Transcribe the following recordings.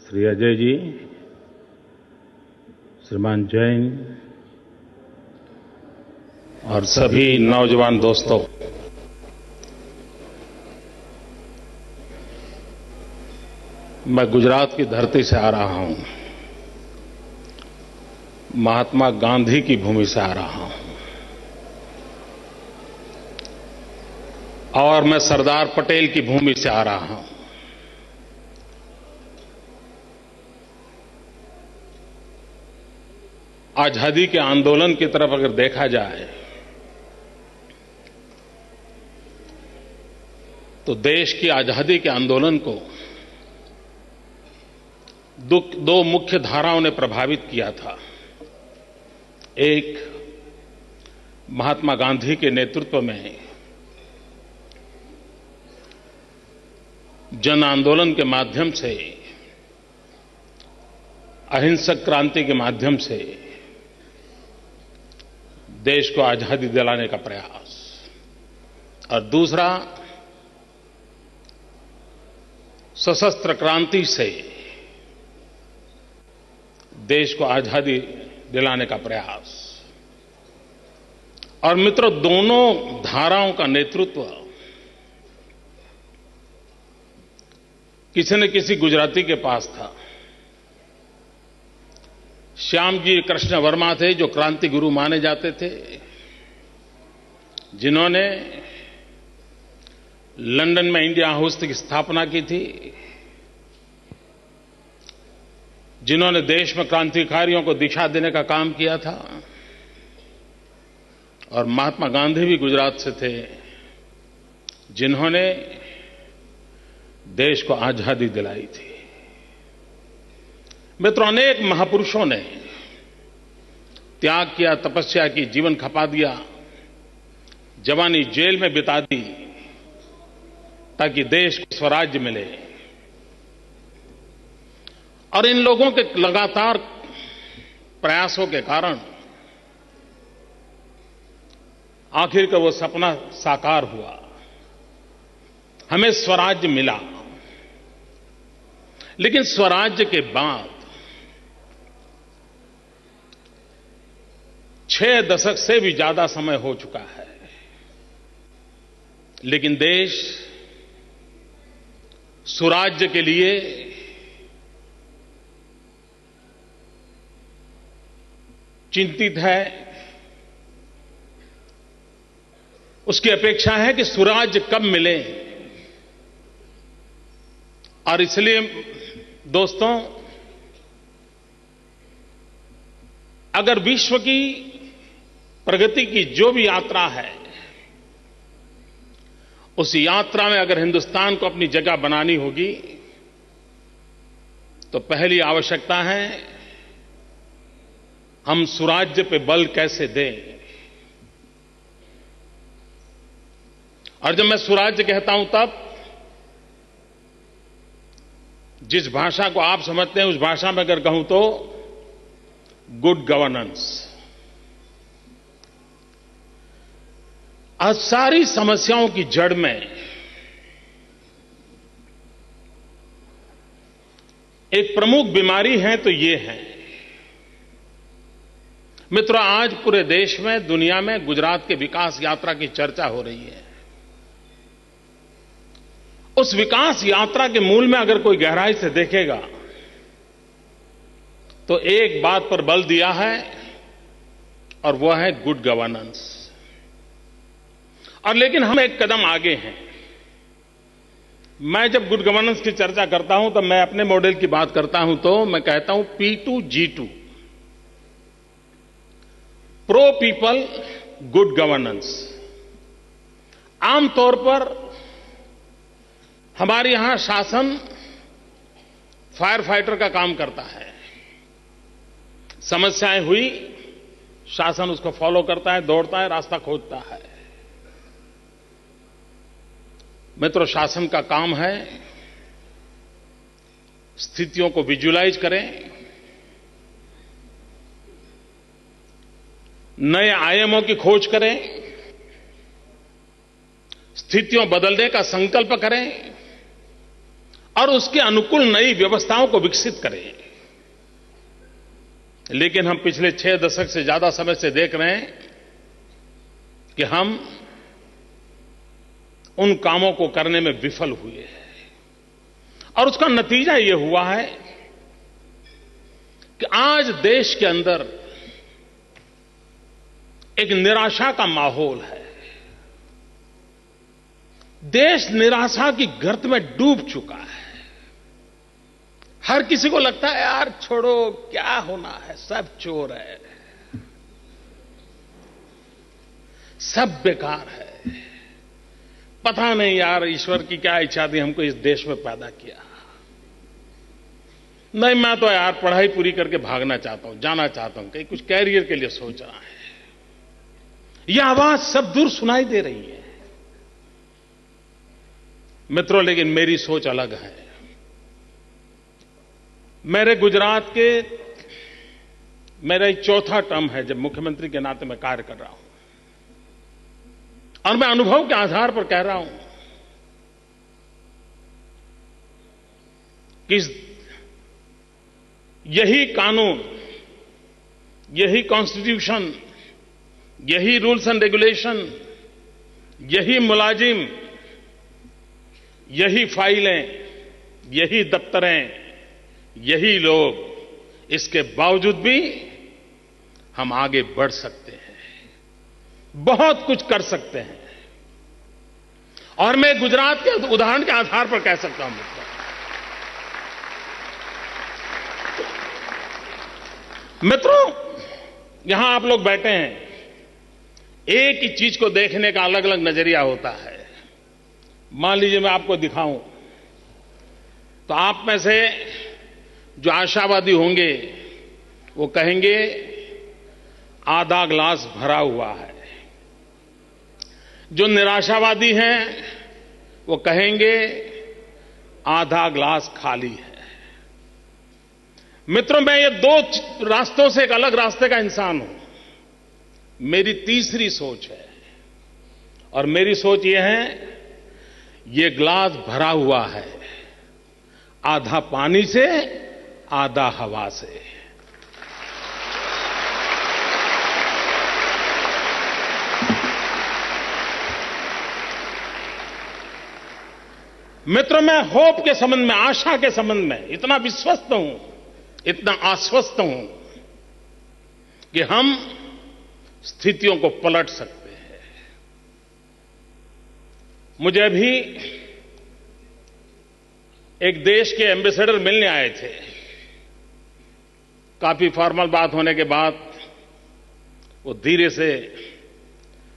श्री अजय जी, श्रीमान जैन और सभी नौजवान दोस्तों, मैं गुजरात की धरती से आ रहा हूं, महात्मा गांधी की भूमि से आ रहा हूं और मैं सरदार पटेल की भूमि से आ रहा हूं। आजादी के आंदोलन की तरफ अगर देखा जाए तो देश की आजादी के आंदोलन को दो मुख्य धाराओं ने प्रभावित किया था। एक, महात्मा गांधी के नेतृत्व में जन आंदोलन के माध्यम से, अहिंसक क्रांति के माध्यम से देश को आजादी दिलाने का प्रयास, और दूसरा, सशस्त्र क्रांति से देश को आजादी दिलाने का प्रयास। और मित्रों, दोनों धाराओं का नेतृत्व किसी न किसी गुजराती के पास था। श्यामजी कृष्ण वर्मा थे, जो क्रांति गुरु माने जाते थे, जिन्होंने लंदन में इंडिया हाउस की स्थापना की थी, जिन्होंने देश में क्रांतिकारियों को दिशा देने का काम किया था। और महात्मा गांधी भी गुजरात से थे, जिन्होंने देश को आजादी दिलाई थी। मित्रों, अनेक महापुरुषों ने त्याग किया, तपस्या की, जीवन खपा दिया, जवानी जेल में बिता दी ताकि देश को स्वराज्य मिले। और इन लोगों के लगातार प्रयासों के कारण आखिरकार वो सपना साकार हुआ, हमें स्वराज्य मिला। लेकिन स्वराज्य के बाद 6 दशक से भी ज्यादा समय हो चुका है, लेकिन देश सुराज्य के लिए चिंतित है। उसकी अपेक्षा है कि सुराज्य कब मिले। और इसलिए दोस्तों, अगर विश्व की प्रगति की जो भी यात्रा है, उस यात्रा में अगर हिंदुस्तान को अपनी जगह बनानी होगी तो पहली आवश्यकता है, हम सुराज्य पे बल कैसे दें। और जब मैं सुराज्य कहता हूं, तब जिस भाषा को आप समझते हैं उस भाषा में अगर कहूं तो गुड गवर्नेंस। आज सारी समस्याओं की जड़ में एक प्रमुख बीमारी है, तो ये है। मित्रों, आज पूरे देश में, दुनिया में गुजरात के विकास यात्रा की चर्चा हो रही है। उस विकास यात्रा के मूल में अगर कोई गहराई से देखेगा तो एक बात पर बल दिया है, और वह है गुड गवर्नेंस। और लेकिन हम एक कदम आगे हैं। मैं जब गुड गवर्नेंस की चर्चा करता हूं, तब मैं अपने मॉडल की बात करता हूं, तो मैं कहता हूं P2G2, pro people good governance. आमतौर पर हमारे यहां शासन फायर फाइटर का काम करता है। समस्याएं हुई, शासन उसको फॉलो करता है, दौड़ता है, रास्ता खोजता है। मित्रों, शासन का काम है स्थितियों को विजुअलाइज करें, नए आयामों की खोज करें, स्थितियों बदलने का संकल्प करें और उसके अनुकूल नई व्यवस्थाओं को विकसित करें। लेकिन हम पिछले 6 दशक से ज्यादा समय से देख रहे हैं कि हम उन कामों को करने में विफल हुए हैं और उसका नतीजा ये हुआ है कि आज देश के अंदर एक निराशा का माहौल है। देश निराशा की गर्त में डूब चुका है। हर किसी को लगता है यार छोड़ो, क्या होना है, सब चोर है, सब बेकार है, पता नहीं यार ईश्वर की क्या इच्छा थी हमको इस देश में पैदा किया। नहीं, मैं तो यार पढ़ाई पूरी करके भागना चाहता हूं, जाना चाहता हूं, कहीं कुछ कैरियर के लिए सोच रहा है। यह आवाज सब दूर सुनाई दे रही है। मित्रों, लेकिन मेरी सोच अलग है। मेरे गुजरात के मेरा एक चौथा टर्म है जब मुख्यमंत्री के नाते मैं कार्य कर रहा हूं और मैं अनुभव के आधार पर कह रहा हूं कि यही कानून, यही कॉन्स्टिट्यूशन, यही रूल्स एंड रेगुलेशन, यही मुलाजिम, यही फाइलें, यही दफ्तरें, यही लोग, इसके बावजूद भी हम आगे बढ़ सकते हैं, बहुत कुछ कर सकते हैं। और मैं गुजरात के उदाहरण के आधार पर कह सकता हूं मित्रों, यहां आप लोग बैठे हैं, एक ही चीज को देखने का अलग अलग नजरिया होता है। मान लीजिए मैं आपको दिखाऊं तो आप में से जो आशावादी होंगे वो कहेंगे आधा ग्लास भरा हुआ है, जो निराशावादी हैं वो कहेंगे आधा ग्लास खाली है। मित्रों, मैं ये 2 रास्तों से एक अलग रास्ते का इंसान हूं। मेरी तीसरी सोच है और मेरी सोच ये है, ये ग्लास भरा हुआ है आधा पानी से, आधा हवा से। मित्रों, मैं होप के संबंध में, आशा के संबंध में इतना विश्वस्त हूं, इतना आश्वस्त हूं कि हम स्थितियों को पलट सकते हैं। मुझे अभी एक देश के एम्बेसडर मिलने आए थे। काफी फॉर्मल बात होने के बाद वो धीरे से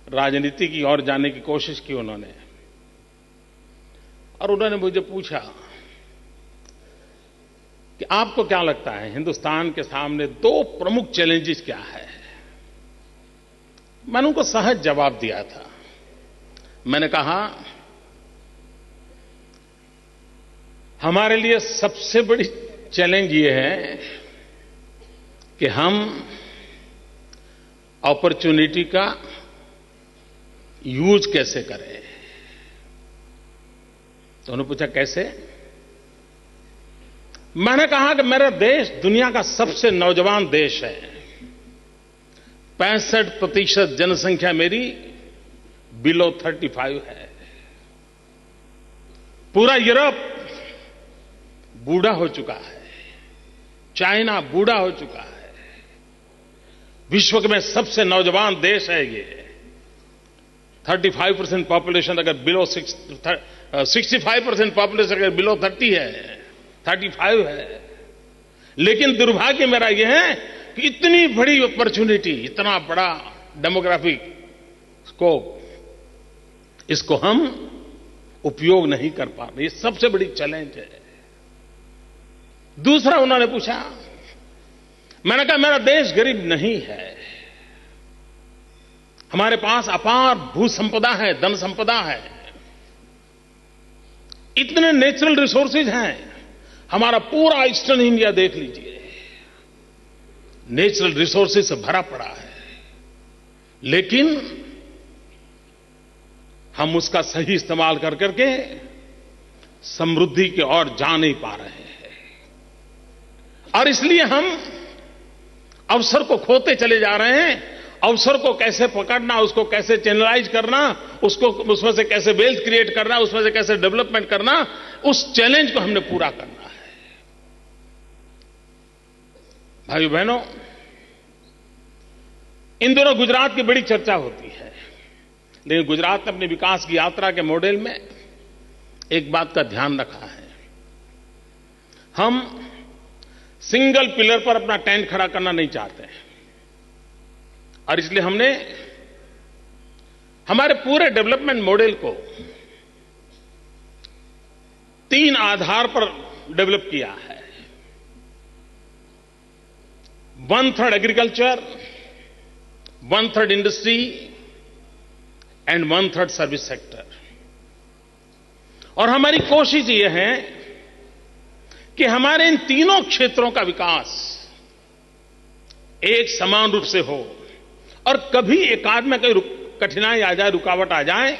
राजनीति की ओर जाने की कोशिश की उन्होंने, और उन्होंने मुझे पूछा कि आपको क्या लगता है हिंदुस्तान के सामने 2 प्रमुख चैलेंजेस क्या है। मैंने उनको सहज जवाब दिया था। मैंने कहा, हमारे लिए सबसे बड़ी चैलेंज ये है कि हम अपॉर्चुनिटी का यूज कैसे करें। तो उन्होंने पूछा कैसे। मैंने कहा कि मेरा देश दुनिया का सबसे नौजवान देश है। 65% जनसंख्या मेरी बिलो 35 है। पूरा यूरोप बूढ़ा हो चुका है, चाइना बूढ़ा हो चुका है, विश्व में सबसे नौजवान देश है ये। 35% पॉपुलेशन अगर बिलो 65% पॉपुलेशन अगर बिलो 30 है, 35 है। लेकिन दुर्भाग्य मेरा यह है कि इतनी बड़ी अपॉर्चुनिटी, इतना बड़ा डेमोग्राफिक स्कोप, इसको हम उपयोग नहीं कर पा रहे। ये सबसे बड़ी चैलेंज है। दूसरा उन्होंने पूछा, मैंने कहा मेरा देश गरीब नहीं है, हमारे पास अपार भू संपदा है, धन संपदा है, इतने नेचुरल रिसोर्सेज हैं। हमारा पूरा ईस्टर्न इंडिया देख लीजिए, नेचुरल रिसोर्सेज से भरा पड़ा है, लेकिन हम उसका सही इस्तेमाल कर करके समृद्धि की ओर जा नहीं पा रहे हैं और इसलिए हम अवसर को खोते चले जा रहे हैं। अवसर को कैसे पकड़ना, उसको कैसे चैनलाइज करना, उसको उसमें से कैसे वेल्थ क्रिएट करना, उसमें से कैसे डेवलपमेंट करना, उस चैलेंज को हमने पूरा करना है। भाइयों बहनों, इन दिनों गुजरात की बड़ी चर्चा होती है, लेकिन गुजरात ने अपनी विकास की यात्रा के मॉडल में एक बात का ध्यान रखा है। हम सिंगल पिलर पर अपना टेंट खड़ा करना नहीं चाहते हैं और इसलिए हमने हमारे पूरे डेवलपमेंट मॉडल को 3 आधार पर डेवलप किया है। 1/3 agriculture, 1/3 industry and 1/3 service sector. और हमारी कोशिश यह है कि हमारे इन तीनों क्षेत्रों का विकास एक समान रूप से हो और कभी एकाध में कोई कठिनाई आ जाए, रुकावट आ जाए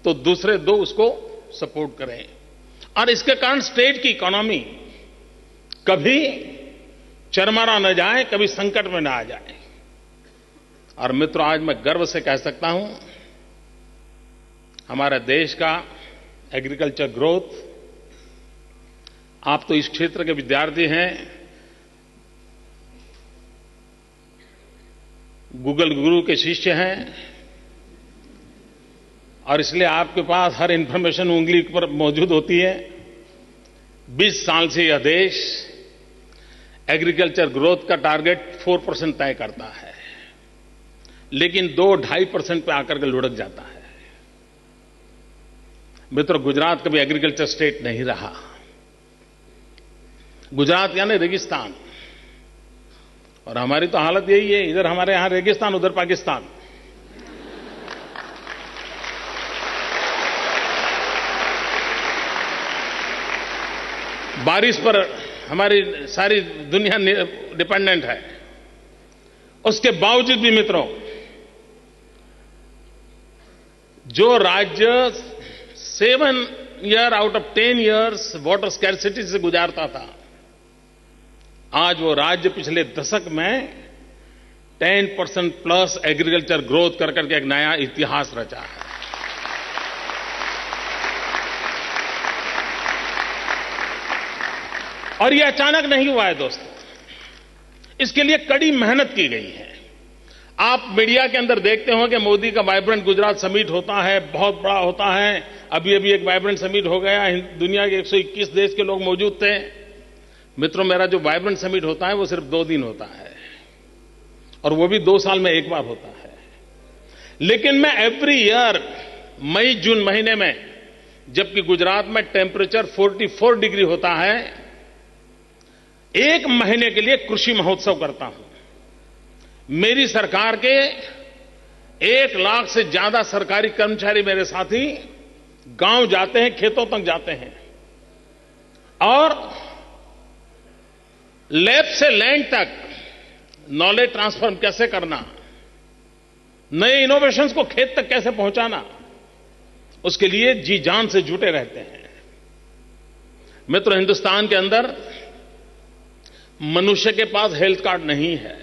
तो दूसरे 2 उसको सपोर्ट करें और इसके कारण स्टेट की इकोनॉमी कभी चरमरा न जाए, कभी संकट में न आ जाए। और मित्रों, आज मैं गर्व से कह सकता हूं, हमारे देश का एग्रीकल्चर ग्रोथ, आप तो इस क्षेत्र के विद्यार्थी हैं, गूगल गुरु के शिष्य हैं और इसलिए आपके पास हर इंफॉर्मेशन उंगली पर मौजूद होती है। 20 साल से यह देश एग्रीकल्चर ग्रोथ का टारगेट 4% तय करता है, लेकिन 2-2.5% पे आकर के लुढ़क जाता है। मित्रों, गुजरात कभी एग्रीकल्चर स्टेट नहीं रहा। गुजरात यानी रेगिस्तान, और हमारी तो हालत यही है, इधर हमारे यहां रेगिस्तान, उधर पाकिस्तान। बारिश पर हमारी सारी दुनिया डिपेंडेंट है। उसके बावजूद भी मित्रों, जो राज्य 7 year out of 10 years water scarcity से गुजारता था, आज वो राज्य पिछले दशक में 10% प्लस एग्रीकल्चर ग्रोथ कर करके एक नया इतिहास रचा है। और ये अचानक नहीं हुआ है दोस्तों, इसके लिए कड़ी मेहनत की गई है। आप मीडिया के अंदर देखते हो कि मोदी का वाइब्रेंट गुजरात समिट होता है, बहुत बड़ा होता है। अभी अभी एक वाइब्रेंट समिट हो गया, दुनिया के 121 देश के लोग मौजूद थे। मित्रों, मेरा जो वाइब्रेंट समिट होता है वो सिर्फ 2 दिन होता है और वो भी 2 साल में एक बार होता है। लेकिन मैं एवरी ईयर मई जून महीने में, जबकि गुजरात में टेम्परेचर 44 डिग्री होता है, 1 महीने के लिए कृषि महोत्सव करता हूं। मेरी सरकार के 1 लाख से ज्यादा सरकारी कर्मचारी मेरे साथी गांव जाते हैं, खेतों तक जाते हैं और लैब से लैंड तक नॉलेज ट्रांसफर कैसे करना, नए इनोवेशंस को खेत तक कैसे पहुंचाना, उसके लिए जी जान से जुटे रहते हैं। मित्रों, हिंदुस्तान के अंदर मनुष्य के पास हेल्थ कार्ड नहीं है,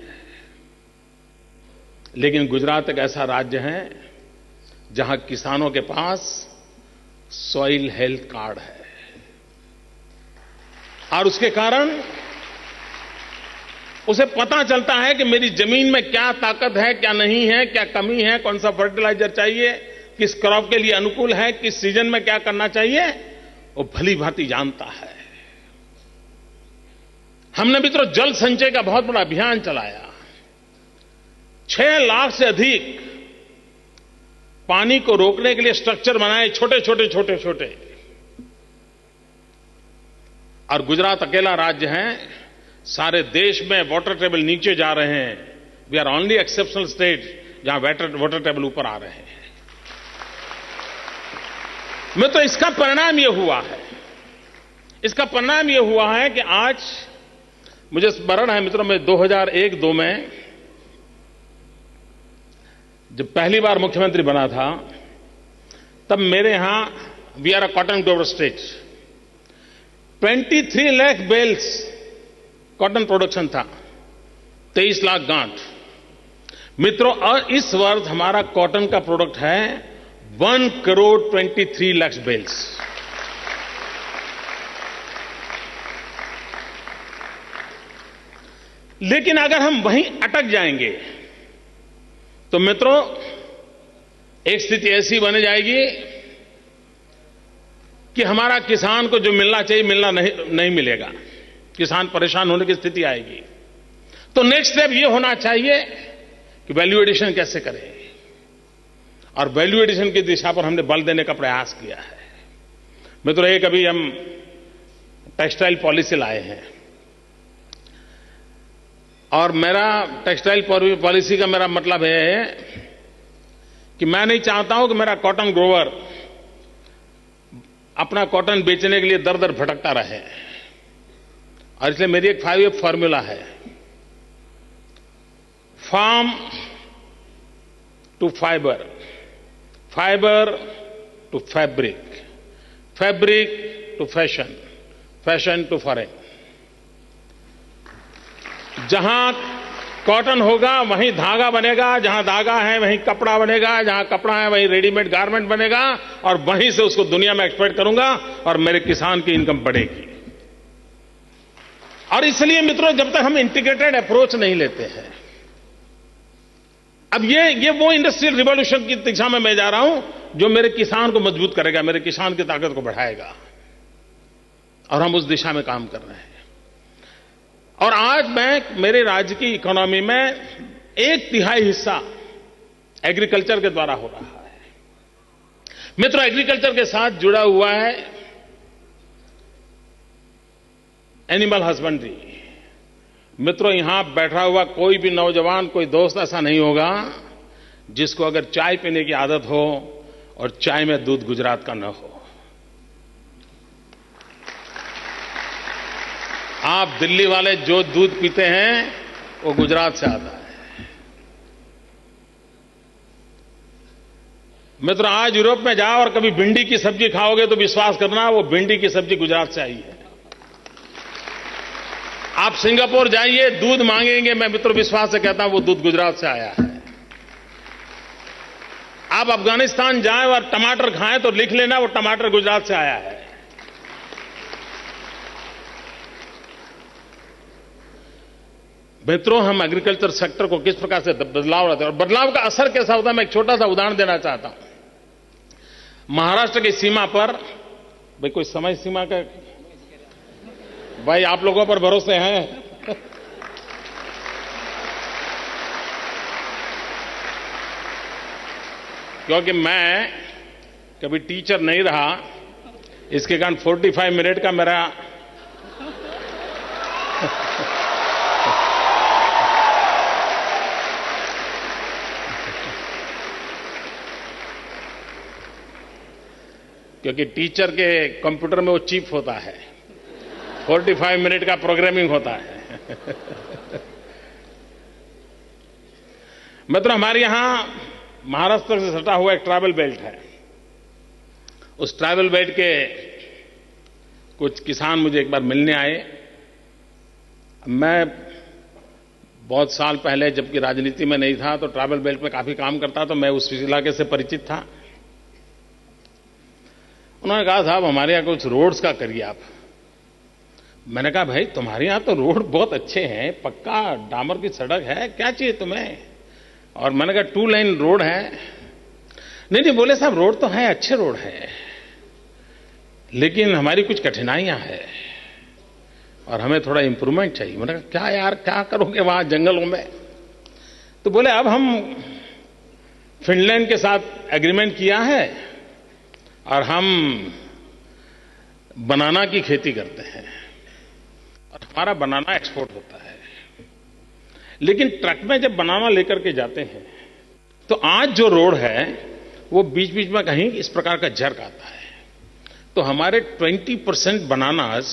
लेकिन गुजरात एक ऐसा राज्य है जहां किसानों के पास सॉइल हेल्थ कार्ड है और उसके कारण उसे पता चलता है कि मेरी जमीन में क्या ताकत है, क्या नहीं है, क्या कमी है, कौन सा फर्टिलाइजर चाहिए, किस क्रॉप के लिए अनुकूल है, किस सीजन में क्या करना चाहिए, वो भली भांति जानता है। हमने मित्रों जल संचय का बहुत बड़ा अभियान चलाया। 6 लाख से अधिक पानी को रोकने के लिए स्ट्रक्चर बनाए, छोटे छोटे छोटे छोटे। और गुजरात अकेला राज्य है, सारे देश में वाटर टेबल नीचे जा रहे हैं। We are only exceptional state जहां वाटर टेबल ऊपर आ रहे हैं। मैं तो इसका परिणाम यह हुआ है, इसका परिणाम यह हुआ है कि आज मुझे स्मरण है मित्रों, मैं 2001-2 में जब पहली बार मुख्यमंत्री बना था, तब मेरे यहां we are a cotton grower state, 23 lakh bales cotton production था, 23 लाख गांठ। मित्रों, और इस वर्ष हमारा कॉटन का प्रोडक्ट है 1 करोड़ 23 लाख बेल्स। लेकिन अगर हम वहीं अटक जाएंगे तो मित्रों एक स्थिति ऐसी बन जाएगी कि हमारा किसान को जो मिलना चाहिए मिलना नहीं मिलेगा, किसान परेशान होने की स्थिति आएगी। तो नेक्स्ट स्टेप ये होना चाहिए कि वैल्यू एडिशन कैसे करें, और वैल्यू एडिशन की दिशा पर हमने बल देने का प्रयास किया है। मित्रों, एक अभी हम टेक्सटाइल पॉलिसी लाए हैं, और मेरा टेक्सटाइल पॉलिसी का मेरा मतलब है कि मैं नहीं चाहता हूं कि मेरा कॉटन ग्रोवर अपना कॉटन बेचने के लिए दर दर भटकता रहे, और इसलिए मेरी एक 5 फॉर्मूला है, farm to fibre, fibre to fabric, fabric to fashion, fashion to foreign. जहां कॉटन होगा वहीं धागा बनेगा, जहां धागा है वहीं कपड़ा बनेगा, जहां कपड़ा है वहीं रेडीमेड गारमेंट बनेगा, और वहीं से उसको दुनिया में एक्सपोर्ट करूंगा और मेरे किसान की इनकम बढ़ेगी। और इसलिए मित्रों, जब तक हम इंटीग्रेटेड अप्रोच नहीं लेते हैं, अब ये वो इंडस्ट्रियल रिवॉल्यूशन की दिशा में मैं जा रहा हूं जो मेरे किसान को मजबूत करेगा, मेरे किसान की ताकत को बढ़ाएगा, और हम उस दिशा में काम कर रहे हैं। और आज मेरे राज्य की इकोनॉमी में 1/3 हिस्सा एग्रीकल्चर के द्वारा हो रहा है। मित्रों, एग्रीकल्चर के साथ जुड़ा हुआ है एनिमल हस्बेंड्री। मित्रों, यहां बैठा हुआ कोई भी नौजवान, कोई दोस्त ऐसा नहीं होगा जिसको अगर चाय पीने की आदत हो और चाय में दूध गुजरात का न हो। आप दिल्ली वाले जो दूध पीते हैं वो गुजरात से आता है। मित्रों, आज यूरोप में जाओ और कभी भिंडी की सब्जी खाओगे तो विश्वास करना वो भिंडी की सब्जी गुजरात से आई है। आप सिंगापुर जाइए, दूध मांगेंगे, मैं मित्रों विश्वास से कहता हूं वो दूध गुजरात से आया है। आप अफगानिस्तान जाएं और टमाटर खाएं तो लिख लेना वो टमाटर गुजरात से आया है। मित्रों, हम एग्रीकल्चर सेक्टर को किस प्रकार से बदलाव लाते हैं और बदलाव का असर कैसा होता है, मैं एक छोटा सा उदाहरण देना चाहता हूं। महाराष्ट्र की सीमा पर, भाई कोई समय सीमा का, भाई आप लोगों पर भरोसे हैं। क्योंकि मैं कभी टीचर नहीं रहा, इसके कारण 45 मिनट का मेरा क्योंकि टीचर के कंप्यूटर में वो चिप होता है, 45 मिनट का प्रोग्रामिंग होता है। मित्रों, हमारे यहां महाराष्ट्र से सटा हुआ एक ट्रैवल बेल्ट है। उस ट्रैवल बेल्ट के कुछ किसान मुझे एक बार मिलने आए। मैं बहुत साल पहले, जबकि राजनीति में नहीं था, तो ट्रैवल बेल्ट में काफी काम करता, तो मैं उस इलाके से परिचित था। उन्होंने कहा, साहब हमारे यहां कुछ रोड्स का करिए आप। मैंने कहा, भाई तुम्हारे यहां तो रोड बहुत अच्छे हैं, पक्का डामर की सड़क है, क्या चाहिए तुम्हें? और मैंने कहा 2 लाइन रोड है। नहीं, बोले साहब रोड तो है, अच्छे रोड है, लेकिन हमारी कुछ कठिनाइयां हैं और हमें थोड़ा इंप्रूवमेंट चाहिए। मैंने कहा, क्या यार, क्या करोगे वहां जंगलों में? तो बोले, अब हम फिनलैंड के साथ एग्रीमेंट किया है और हम बनाना की खेती करते हैं और हमारा बनाना एक्सपोर्ट होता है। लेकिन ट्रक में जब बनाना लेकर के जाते हैं तो आज जो रोड है वो बीच बीच में कहीं इस प्रकार का जर्क आता है, तो हमारे 20% बनानास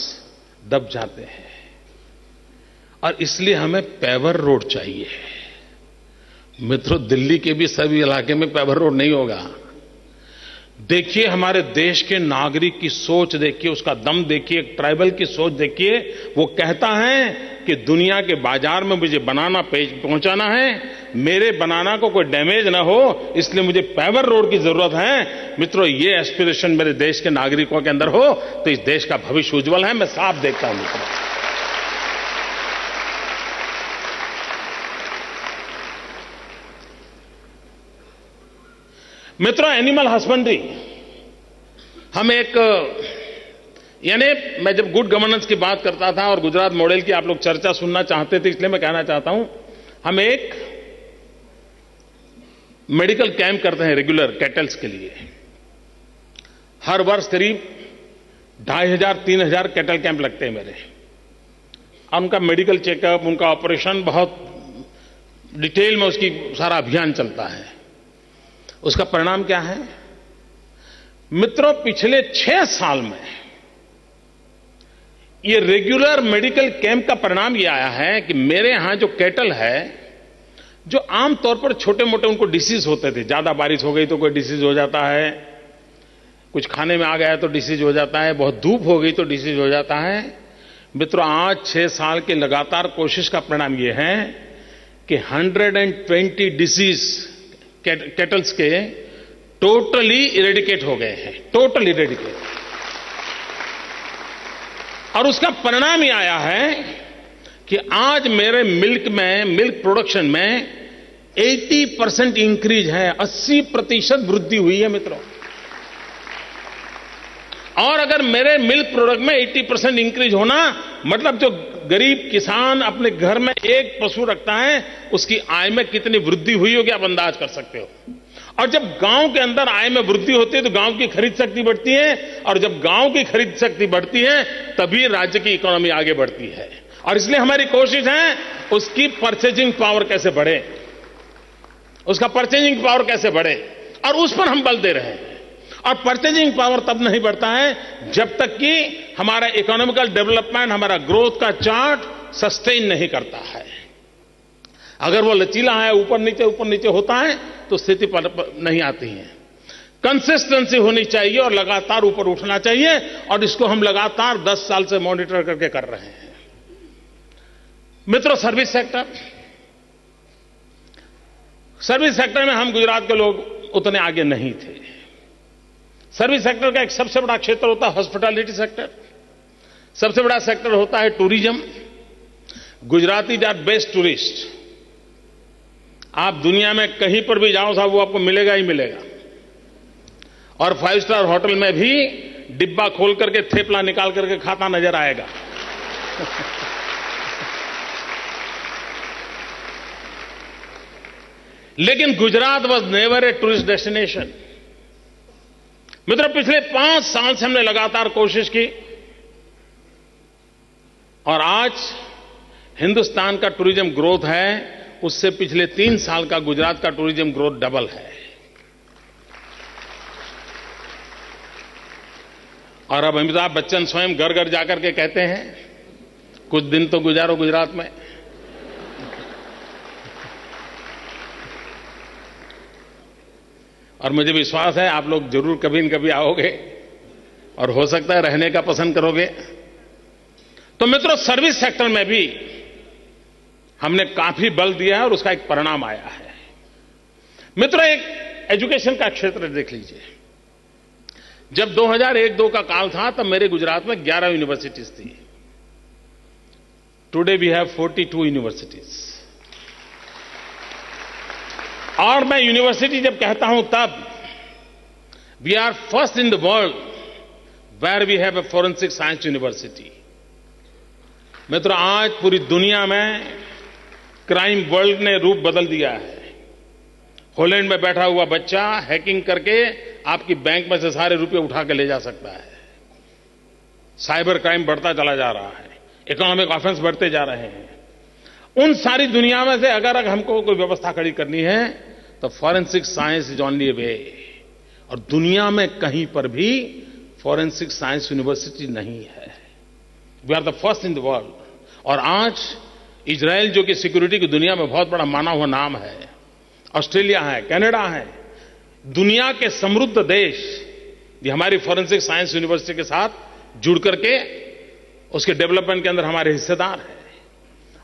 दब जाते हैं, और इसलिए हमें पेवर रोड चाहिए। मित्रों, दिल्ली के भी सभी इलाके में पेवर रोड नहीं होगा। देखिए, हमारे देश के नागरिक की सोच देखिए, उसका दम देखिए, ट्राइबल की सोच देखिए। वो कहता है कि दुनिया के बाजार में मुझे बनाना पहुंचाना है, मेरे बनाना को कोई डैमेज ना हो, इसलिए मुझे पेवर रोड की जरूरत है। मित्रों, ये एस्पिरेशन मेरे देश के नागरिकों के अंदर हो तो इस देश का भविष्य उज्जवल है, मैं साफ देखता हूं मित्रों। मित्रों, एनिमल हस्बेंड्री हम यानी मैं जब गुड गवर्नेंस की बात करता था और गुजरात मॉडल की आप लोग चर्चा सुनना चाहते थे, इसलिए मैं कहना चाहता हूं, हम एक मेडिकल कैंप करते हैं रेगुलर कैटल्स के लिए। हर वर्ष करीब 2500-3000 कैटल कैंप लगते हैं मेरे, और उनका मेडिकल चेकअप, उनका ऑपरेशन, बहुत डिटेल में उसकी सारा अभियान चलता है। उसका परिणाम क्या है मित्रों? पिछले 6 साल में ये रेगुलर मेडिकल कैंप का परिणाम ये आया है कि मेरे यहां जो कैटल है, जो आमतौर पर छोटे मोटे उनको डिसीज होते थे, ज्यादा बारिश हो गई तो कोई डिसीज हो जाता है, कुछ खाने में आ गया तो डिसीज हो जाता है, बहुत धूप हो गई तो डिसीज हो जाता है। मित्रों, आज 6 साल की लगातार कोशिश का परिणाम ये है कि 120 डिसीज कैटल्स के टोटली इरेडिकेट हो गए हैं, टोटली इरेडिकेट। और उसका परिणाम ये आया है कि आज मेरे मिल्क प्रोडक्शन में 80% इंक्रीज है, 80% वृद्धि हुई है मित्रों। और अगर मेरे मिल्क प्रोडक्ट में 80% इंक्रीज होना मतलब जो गरीब किसान अपने घर में एक पशु रखता है, उसकी आय में कितनी वृद्धि हुई होगी आप अंदाज कर सकते हो। और जब गांव के अंदर आय में वृद्धि होती है तो गांव की खरीद शक्ति बढ़ती है, और जब गांव की खरीद शक्ति बढ़ती है तभी राज्य की इकोनॉमी आगे बढ़ती है। और इसलिए हमारी कोशिश है उसकी परचेजिंग पावर कैसे बढ़े, उसका परचेजिंग पावर कैसे बढ़े, और उस पर हम बल दे रहे हैं। और परचेजिंग पावर तब नहीं बढ़ता है जब तक कि हमारा इकोनॉमिकल डेवलपमेंट, हमारा ग्रोथ का चार्ट सस्टेन नहीं करता है। अगर वो लचीला है, ऊपर नीचे होता है तो स्थिति पर नहीं आती है। कंसिस्टेंसी होनी चाहिए और लगातार ऊपर उठना चाहिए, और इसको हम लगातार 10 साल से मॉनिटर करके कर रहे हैं। मित्रों, सर्विस सेक्टर में हम गुजरात के लोग उतने आगे नहीं थे। सर्विस सेक्टर का एक सबसे बड़ा क्षेत्र होता है हॉस्पिटैलिटी सेक्टर, सबसे बड़ा सेक्टर होता है tourism. Gujarati are best tourist. आप दुनिया में कहीं पर भी जाओ साहब, वो आपको मिलेगा ही मिलेगा। और 5 स्टार होटल में भी डिब्बा खोल करके थेपला निकाल करके खाता नजर आएगा। लेकिन Gujarat was never a tourist destination. मित्रों, पिछले 5 साल से हमने लगातार कोशिश की, और आज हिंदुस्तान का टूरिज्म ग्रोथ है उससे पिछले 3 साल का गुजरात का टूरिज्म ग्रोथ डबल है। और अब अमिताभ बच्चन स्वयं घर घर जाकर के कहते हैं कुछ दिन तो गुजारो गुजरात में। और मुझे विश्वास है आप लोग जरूर कभी न कभी आओगे, और हो सकता है रहने का पसंद करोगे। तो मित्रों, सर्विस सेक्टर में भी हमने काफी बल दिया है और उसका एक परिणाम आया है। मित्रों, एक एजुकेशन का क्षेत्र देख लीजिए। जब 2001-2 का काल था तब मेरे गुजरात में 11 यूनिवर्सिटीज थी। Today we have 42 universities. और मैं यूनिवर्सिटी जब कहता हूं तब we are first in the world where we have a forensic science university. मित्रों, आज पूरी दुनिया में क्राइम वर्ल्ड ने रूप बदल दिया है। हॉलैंड में बैठा हुआ बच्चा हैकिंग करके आपकी बैंक में से सारे रुपए उठा के ले जा सकता है। साइबर क्राइम बढ़ता चला जा रहा है, इकोनॉमिक ऑफेंस बढ़ते जा रहे हैं। उन सारी दुनिया में से अगर हमको कोई व्यवस्था खड़ी करनी है तो फॉरेंसिक साइंस इज ओनली ए वे। और दुनिया में कहीं पर भी फॉरेंसिक साइंस यूनिवर्सिटी नहीं है। We are the first in the world. और आज इजराइल, जो कि सिक्योरिटी की दुनिया में बहुत बड़ा माना हुआ नाम है, ऑस्ट्रेलिया है, कनाडा है, दुनिया के समृद्ध देश ये हमारी फॉरेंसिक साइंस यूनिवर्सिटी के साथ जुड़ करके उसके डेवलपमेंट के अंदर हमारे हिस्सेदार हैं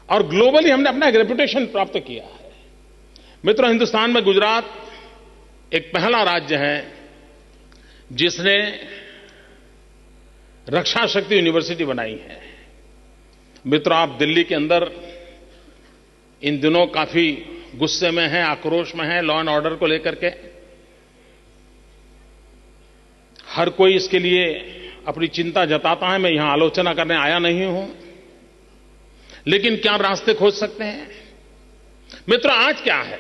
और ग्लोबली हमने अपना एक रेपुटेशन प्राप्त किया है। मित्रों, हिंदुस्तान में गुजरात एक पहला राज्य है जिसने रक्षा शक्ति यूनिवर्सिटी बनाई है। मित्रों, आप दिल्ली के अंदर इन दिनों काफी गुस्से में हैं, आक्रोश में हैं, लॉ एंड ऑर्डर को लेकर के। हर कोई इसके लिए अपनी चिंता जताता है। मैं यहां आलोचना करने आया नहीं हूं, लेकिन क्या रास्ते खोज सकते हैं? मित्रों, आज क्या है?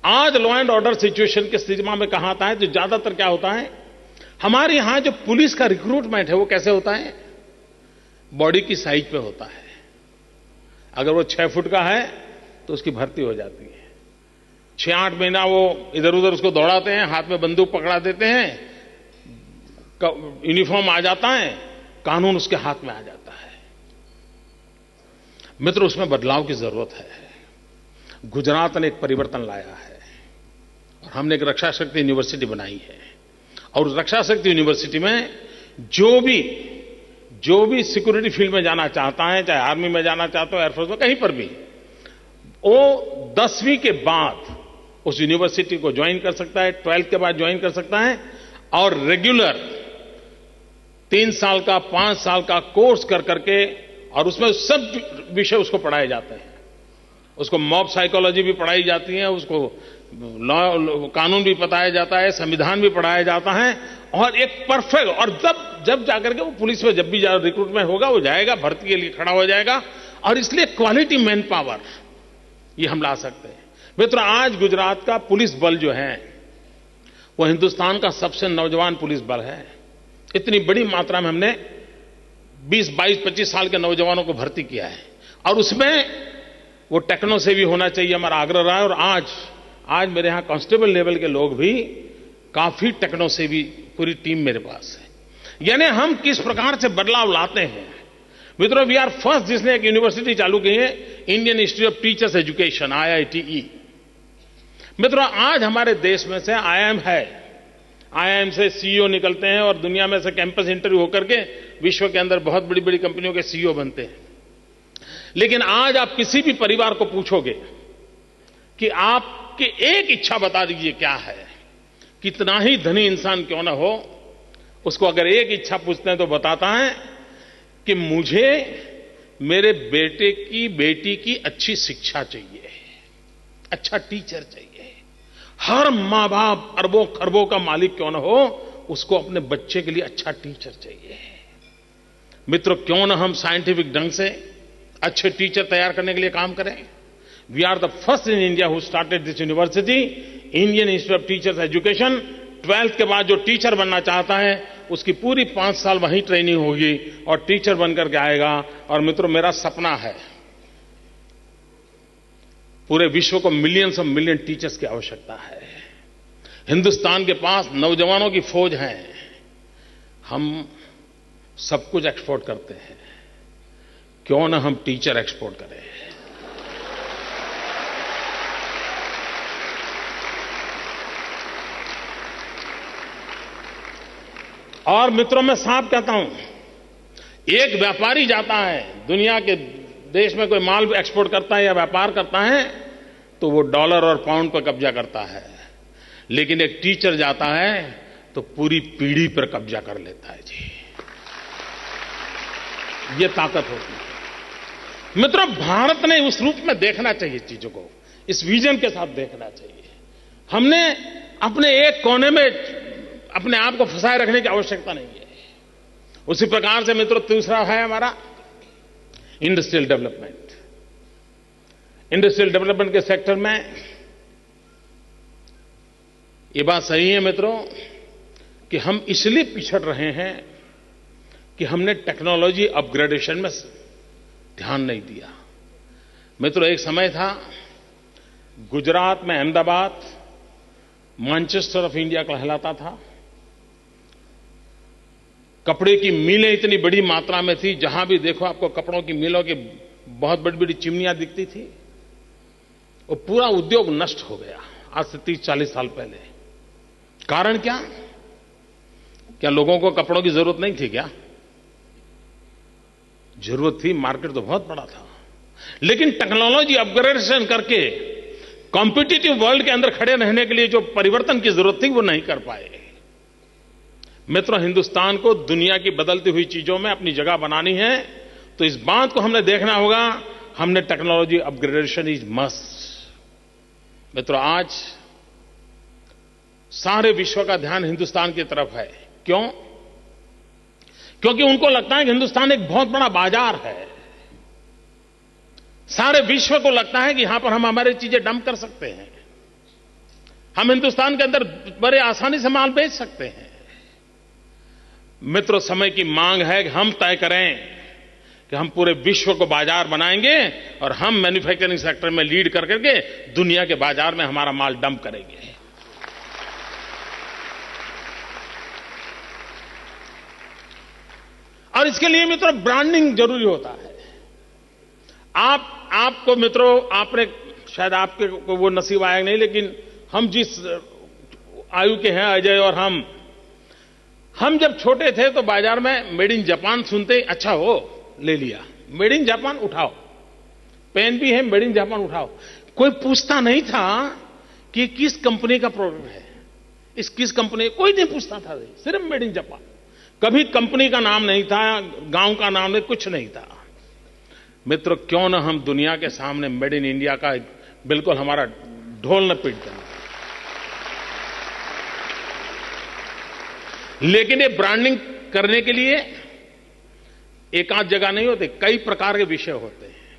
आज लॉ एंड ऑर्डर सिचुएशन के स्थिति में कहा आता है, जो ज्यादातर क्या होता है, हमारे यहां जो पुलिस का रिक्रूटमेंट है वो कैसे होता है? बॉडी की साइज पे होता है। अगर वो 6 फुट का है तो उसकी भर्ती हो जाती है। 6-8 महीना वो इधर उधर उसको दौड़ाते हैं, हाथ में बंदूक पकड़ा देते हैं, यूनिफॉर्म आ जाता है, कानून उसके हाथ में आ जाता है। मित्रों, उसमें बदलाव की जरूरत है। गुजरात ने एक परिवर्तन लाया है और हमने एक रक्षा शक्ति यूनिवर्सिटी बनाई है और उस रक्षा शक्ति यूनिवर्सिटी में जो भी सिक्योरिटी फील्ड में जाना चाहता है, चाहे आर्मी में जाना चाहता हो, एयरफोर्स में, कहीं पर भी, वो 10वीं के बाद उस यूनिवर्सिटी को ज्वाइन कर सकता है, 12th के बाद ज्वाइन कर सकता है और रेगुलर 3 साल का 5 साल का कोर्स कर करके, और उसमें सब विषय उसको पढ़ाए जाते हैं। उसको मॉब साइकोलॉजी भी पढ़ाई जाती है, उसको लॉ कानून भी बताया जाता है, संविधान भी पढ़ाया जाता है और एक परफेक्ट, और जब जाकर के वो पुलिस में जब भी रिक्रूटमेंट होगा वो जाएगा, भर्ती के लिए खड़ा हो जाएगा। और इसलिए क्वालिटी मैन पावर ये हम ला सकते हैं। मित्रों, आज गुजरात का पुलिस बल जो है वो हिंदुस्तान का सबसे नौजवान पुलिस बल है। इतनी बड़ी मात्रा में हमने 20, 22, 25 साल के नौजवानों को भर्ती किया है और उसमें वो टेक्नो से भी होना चाहिए, हमारा आग्रह रहा है। और आज मेरे यहां कांस्टेबल लेवल के लोग भी काफी टेक्नो से भी पूरी टीम मेरे पास है। यानी हम किस प्रकार से बदलाव लाते हैं। मित्रों, वी आर फर्स्ट जिसने एक यूनिवर्सिटी चालू की है, Indian institute of teachers education, IITE। मित्रों, आज हमारे देश में से IIM है, IIM से CEO निकलते हैं और दुनिया में से कैंपस इंटरव्यू होकर के विश्व के अंदर बहुत बड़ी बड़ी कंपनियों के CEO बनते हैं। लेकिन आज आप किसी भी परिवार को पूछोगे कि आपकी एक इच्छा बता दीजिए क्या है, कितना ही धनी इंसान क्यों ना हो, उसको अगर एक इच्छा पूछते हैं तो बताता है कि मुझे मेरे बेटे की बेटी की अच्छी शिक्षा चाहिए, अच्छा टीचर चाहिए। हर मां बाप अरबों खरबों का मालिक क्यों ना हो, उसको अपने बच्चे के लिए अच्छा टीचर चाहिए। मित्रों, क्यों ना हम साइंटिफिक ढंग से अच्छे टीचर तैयार करने के लिए काम करें। We are the first in India who started this university, Indian institute of teachers education. 12th के बाद जो टीचर बनना चाहता है उसकी पूरी 5 साल वहीं ट्रेनिंग होगी और टीचर बनकर के आएगा। और मित्रों, मेरा सपना है पूरे विश्व को मिलियंस ऑफ मिलियन टीचर्स की आवश्यकता है। हिंदुस्तान के पास नौजवानों की फौज है, हम सब कुछ एक्सपोर्ट करते हैं, क्यों ना हम टीचर एक्सपोर्ट करें। और मित्रों, मैं साफ कहता हूं, एक व्यापारी जाता है दुनिया के देश में, कोई माल एक्सपोर्ट करता है या व्यापार करता है तो वो डॉलर और पाउंड पर कब्जा करता है, लेकिन एक टीचर जाता है तो पूरी पीढ़ी पर कब्जा कर लेता है। जी, ये ताकत होती है। मित्रों, भारत ने उस रूप में देखना चाहिए चीजों को, इस विजन के साथ देखना चाहिए। हमने अपने एक कोने में अपने आप को फंसाए रखने की आवश्यकता नहीं है। उसी प्रकार से मित्रों, दूसरा है हमारा इंडस्ट्रियल डेवलपमेंट। इंडस्ट्रियल डेवलपमेंट के सेक्टर में ये बात सही है मित्रों कि हम इसलिए पिछड़ रहे हैं कि हमने टेक्नोलॉजी अपग्रेडेशन में ध्यान नहीं दिया। मित्रों, एक समय था गुजरात में अहमदाबाद मैनचेस्टर ऑफ इंडिया कहलाता था। कपड़े की मिलें इतनी बड़ी मात्रा में थी, जहां भी देखो आपको कपड़ों की मिलों की बहुत बड़ी बड़ी चिमनियां दिखती थी। वो पूरा उद्योग नष्ट हो गया आज से 30-40 साल पहले। कारण क्या? क्या लोगों को कपड़ों की जरूरत नहीं थी क्या? जरूरत थी, मार्केट तो बहुत बड़ा था, लेकिन टेक्नोलॉजी अपग्रेडेशन करके कॉम्पिटिटिव वर्ल्ड के अंदर खड़े रहने के लिए जो परिवर्तन की जरूरत थी वो नहीं कर पाए। मित्रों, हिंदुस्तान को दुनिया की बदलती हुई चीजों में अपनी जगह बनानी है, तो इस बात को हमने देखना होगा। हमने टेक्नोलॉजी अपग्रेडेशन इज मस्ट। मित्रों, आज सारे विश्व का ध्यान हिंदुस्तान की तरफ है। क्यों? क्योंकि उनको लगता है कि हिंदुस्तान एक बहुत बड़ा बाजार है। सारे विश्व को लगता है कि यहां पर हम हमारी चीजें डंप कर सकते हैं, हम हिंदुस्तान के अंदर बड़े आसानी से माल बेच सकते हैं। मित्रों, समय की मांग है कि हम तय करें कि हम पूरे विश्व को बाजार बनाएंगे और हम मैन्युफैक्चरिंग सेक्टर में लीड कर करके दुनिया के बाजार में हमारा माल डंप करेंगे। और इसके लिए मित्रों ब्रांडिंग जरूरी होता है। आपको मित्रों, आपने शायद आपके को वो नसीब आया नहीं, लेकिन हम जिस आयु के हैं, अजय और हम जब छोटे थे तो बाजार में मेड इन जापान सुनते ही अच्छा हो, ले लिया, मेड इन जापान उठाओ, पेन भी है मेड इन जापान उठाओ। कोई पूछता नहीं था कि किस कंपनी का प्रोडक्ट है, इस किस कंपनी, कोई नहीं पूछता था, सिर्फ मेड इन जापान। कभी कंपनी का नाम नहीं था, गांव का नाम नहीं, कुछ नहीं था। मित्रों, क्यों ना हम दुनिया के सामने मेड इन इंडिया का बिल्कुल हमारा ढोल न पीट दें। लेकिन ये ब्रांडिंग करने के लिए एक आध जगह नहीं होते, कई प्रकार के विषय होते हैं।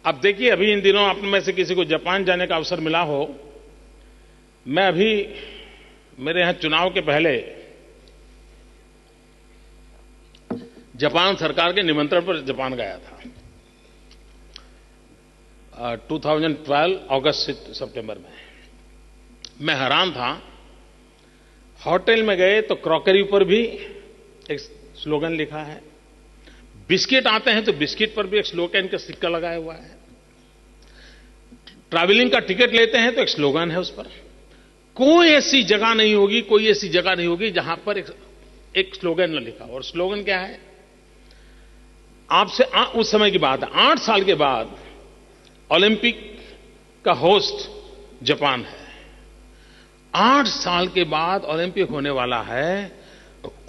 अब देखिए, अभी इन दिनों आप में से किसी को जापान जाने का अवसर मिला हो, मैं अभी मेरे यहां चुनाव के पहले जापान सरकार के निमंत्रण पर जापान गया था। 2012 अगस्त सितंबर में मैं हैरान था। होटल में गए तो क्रॉकरी पर भी एक स्लोगन लिखा है, बिस्किट आते हैं तो बिस्किट पर भी एक स्लोगन का सिक्का लगाया हुआ है, ट्रैवलिंग का टिकट लेते हैं तो एक स्लोगन है उस पर। कोई ऐसी जगह नहीं होगी, कोई ऐसी जगह नहीं होगी जहां पर एक स्लोगन न लिखा। और स्लोगन क्या है? आपसे उस समय की बात है, 8 साल के बाद ओलंपिक का होस्ट जापान है। 8 साल के बाद ओलंपिक होने वाला है,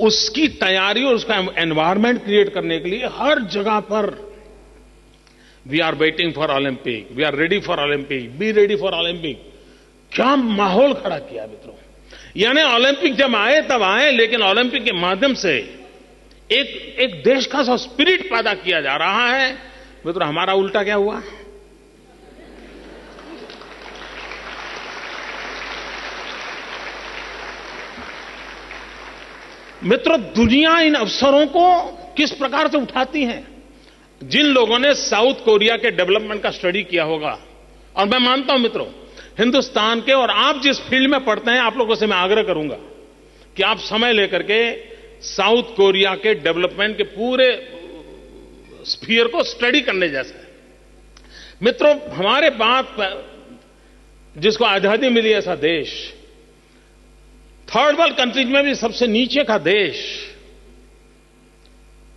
उसकी तैयारी और उसका एनवायरनमेंट क्रिएट करने के लिए हर जगह पर we are waiting for Olympic, we are ready for Olympic, be ready for Olympic. क्या माहौल खड़ा किया मित्रों। यानी ओलंपिक जब आए तब आए, लेकिन ओलंपिक के माध्यम से एक देश का सा स्पिरिट पैदा किया जा रहा है। मित्रों, हमारा उल्टा क्या हुआ? मित्रों, दुनिया इन अवसरों को किस प्रकार से उठाती है? जिन लोगों ने साउथ कोरिया के डेवलपमेंट का स्टडी किया होगा, और मैं मानता हूं मित्रों, हिंदुस्तान के, और आप जिस फील्ड में पढ़ते हैं, आप लोगों से मैं आग्रह करूंगा कि आप समय लेकर के साउथ कोरिया के डेवलपमेंट के पूरे स्फीयर को स्टडी करने जैसा है। मित्रों, हमारे बाद जिसको आजादी मिली ऐसा देश, थर्ड वर्ल्ड कंट्रीज में भी सबसे नीचे का देश,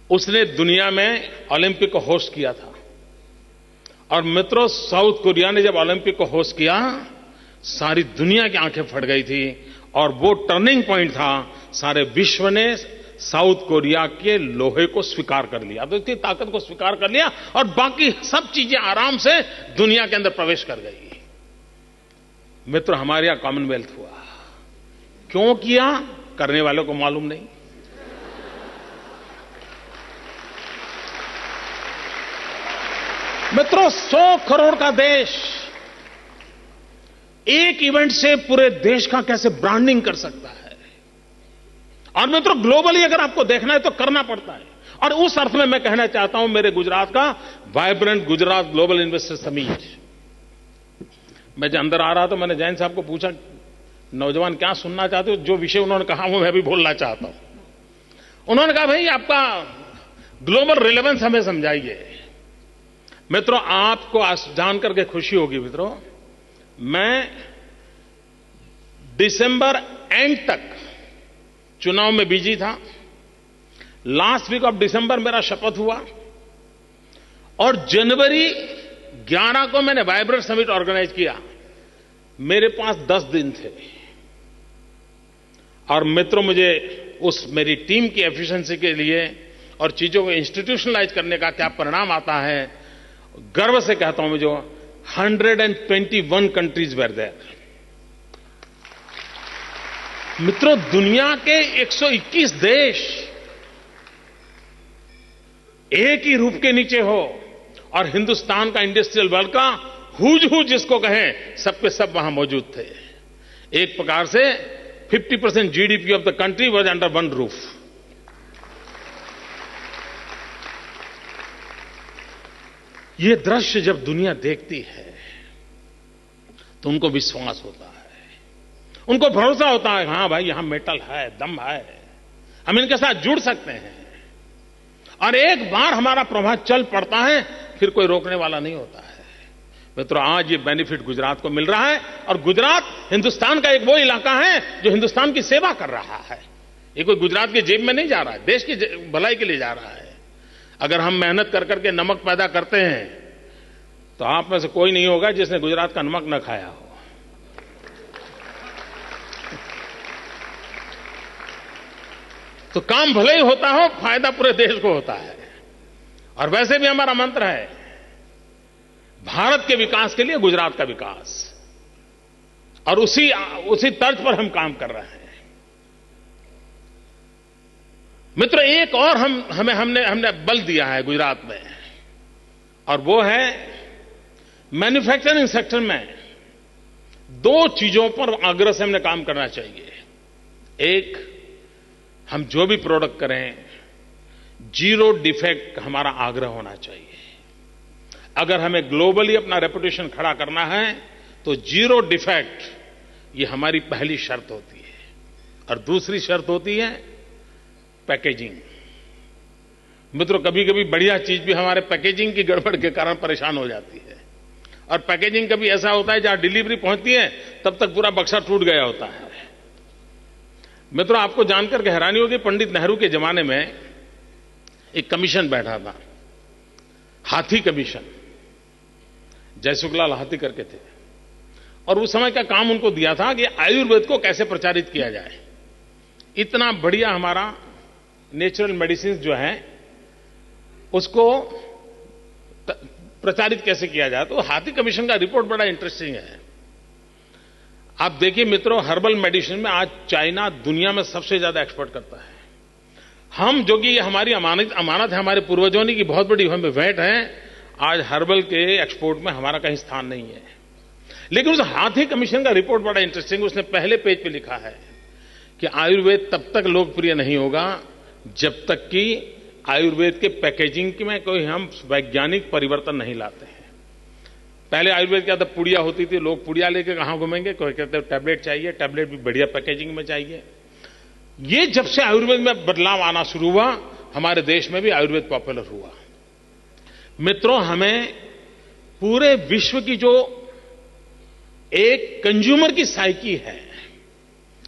उसने दुनिया में ओलंपिक को होस्ट किया था। और मित्रों, साउथ कोरिया ने जब ओलंपिक को होस्ट किया, सारी दुनिया की आंखें फट गई थी, और वो टर्निंग पॉइंट था। सारे विश्व ने साउथ कोरिया के लोहे को स्वीकार कर लिया, तो इसकी ताकत को स्वीकार कर लिया, और बाकी सब चीजें आराम से दुनिया के अंदर प्रवेश कर गई। मित्रों, हमारे यहां कॉमनवेल्थ हुआ। क्यों किया? करने वालों को मालूम नहीं। मित्रों, 100 करोड़ का देश एक इवेंट से पूरे देश का कैसे ब्रांडिंग कर सकता है। और मित्रों, ग्लोबली अगर आपको देखना है तो करना पड़ता है। और उस अर्थ में मैं कहना चाहता हूं, मेरे गुजरात का vibrant Gujarat global investor summit, मैं जब अंदर आ रहा तो मैंने जैन साहब को पूछा, नौजवान क्या सुनना चाहते हो? जो विषय उन्होंने कहा वो मैं भी बोलना चाहता हूं। उन्होंने कहा, भाई आपका ग्लोबल रिलेवेंस हमें समझाइए। मित्रों, आपको जान करके खुशी होगी मित्रों, मैं दिसंबर एंड तक चुनाव में बिजी था। लास्ट वीक ऑफ दिसंबर मेरा शपथ हुआ और जनवरी 11 को मैंने वाइब्रेंट समिट ऑर्गेनाइज किया। मेरे पास 10 दिन थे और मित्रों, मुझे उस मेरी टीम की एफिशिएंसी के लिए और चीजों को इंस्टीट्यूशनलाइज करने का क्या परिणाम आता है, गर्व से कहता हूं, मुझे 121 कंट्रीज वेर देयर। मित्रों, दुनिया के 121 देश एक ही रूप के नीचे हो और हिंदुस्तान का इंडस्ट्रियल वर्ल्ड का हुज जिसको कहें, सब के सब वहां मौजूद थे। एक प्रकार से 50% GDP of the country was under one roof. ये दृश्य जब दुनिया देखती है तो उनको विश्वास होता है, उनको भरोसा होता है, हां भाई यहां मेटल है, दम है, हम इनके साथ जुड़ सकते हैं। और एक बार हमारा प्रभाव चल पड़ता है, फिर कोई रोकने वाला नहीं होता है। मित्रों, आज ये बेनिफिट गुजरात को मिल रहा है और गुजरात हिंदुस्तान का एक वो इलाका है जो हिंदुस्तान की सेवा कर रहा है। ये कोई गुजरात की जेब में नहीं जा रहा है, देश की भलाई के लिए जा रहा है। अगर हम मेहनत कर करके नमक पैदा करते हैं तो आप में से कोई नहीं होगा जिसने गुजरात का नमक न खाया हो। तो काम भले ही होता हो, फायदा पूरे देश को होता है। और वैसे भी हमारा मंत्र है, भारत के विकास के लिए गुजरात का विकास, और उसी तर्ज पर हम काम कर रहे हैं। मित्र, एक और हमने बल दिया है गुजरात में, और वो है मैन्युफैक्चरिंग सेक्टर में 2 चीजों पर आग्रह से हमने काम करना चाहिए। एक, हम जो भी प्रोडक्ट करें, जीरो डिफेक्ट हमारा आग्रह होना चाहिए। अगर हमें ग्लोबली अपना रेपुटेशन खड़ा करना है तो जीरो डिफेक्ट, ये हमारी पहली शर्त होती है। और दूसरी शर्त होती है पैकेजिंग। मित्रों, कभी कभी बढ़िया चीज भी हमारे पैकेजिंग की गड़बड़ के कारण परेशान हो जाती है। और पैकेजिंग कभी ऐसा होता है, जहां डिलीवरी पहुंचती है तब तक पूरा बक्सा टूट गया होता है। मित्रों, आपको जानकर के हैरानी होगी, पंडित नेहरू के जमाने में एक कमीशन बैठा था, हाथी कमीशन। जयसुखलाल हाथी करके थे, और उस समय का काम उनको दिया था कि आयुर्वेद को कैसे प्रचारित किया जाए। इतना बढ़िया हमारा नेचुरल मेडिसिन जो है उसको प्रचारित कैसे किया जाए। तो हाथी कमीशन का रिपोर्ट बड़ा इंटरेस्टिंग है। आप देखिए मित्रों, हर्बल मेडिसिन में आज चाइना दुनिया में सबसे ज्यादा एक्सपोर्ट करता है। हम, जो कि ये हमारी अमानत है, हमारे पूर्वजों की बहुत बड़ी हमें भेंट है, आज हर्बल के एक्सपोर्ट में हमारा कहीं स्थान नहीं है। लेकिन उस हाथी कमीशन का रिपोर्ट बड़ा इंटरेस्टिंग, उसने पहले पेज पे लिखा है कि आयुर्वेद तब तक लोकप्रिय नहीं होगा जब तक कि आयुर्वेद के पैकेजिंग में कोई हम वैज्ञानिक परिवर्तन नहीं लाते हैं। पहले आयुर्वेद क्या था, पुड़िया होती थी, लोग पुड़िया लेके कहां घूमेंगे, कोई कहते हैं टैबलेट चाहिए, टैबलेट भी बढ़िया पैकेजिंग में चाहिए। ये जब से आयुर्वेद में बदलाव आना शुरू हुआ, हमारे देश में भी आयुर्वेद पॉपुलर हुआ। मित्रों, हमें पूरे विश्व की जो एक कंज्यूमर की साइकी है,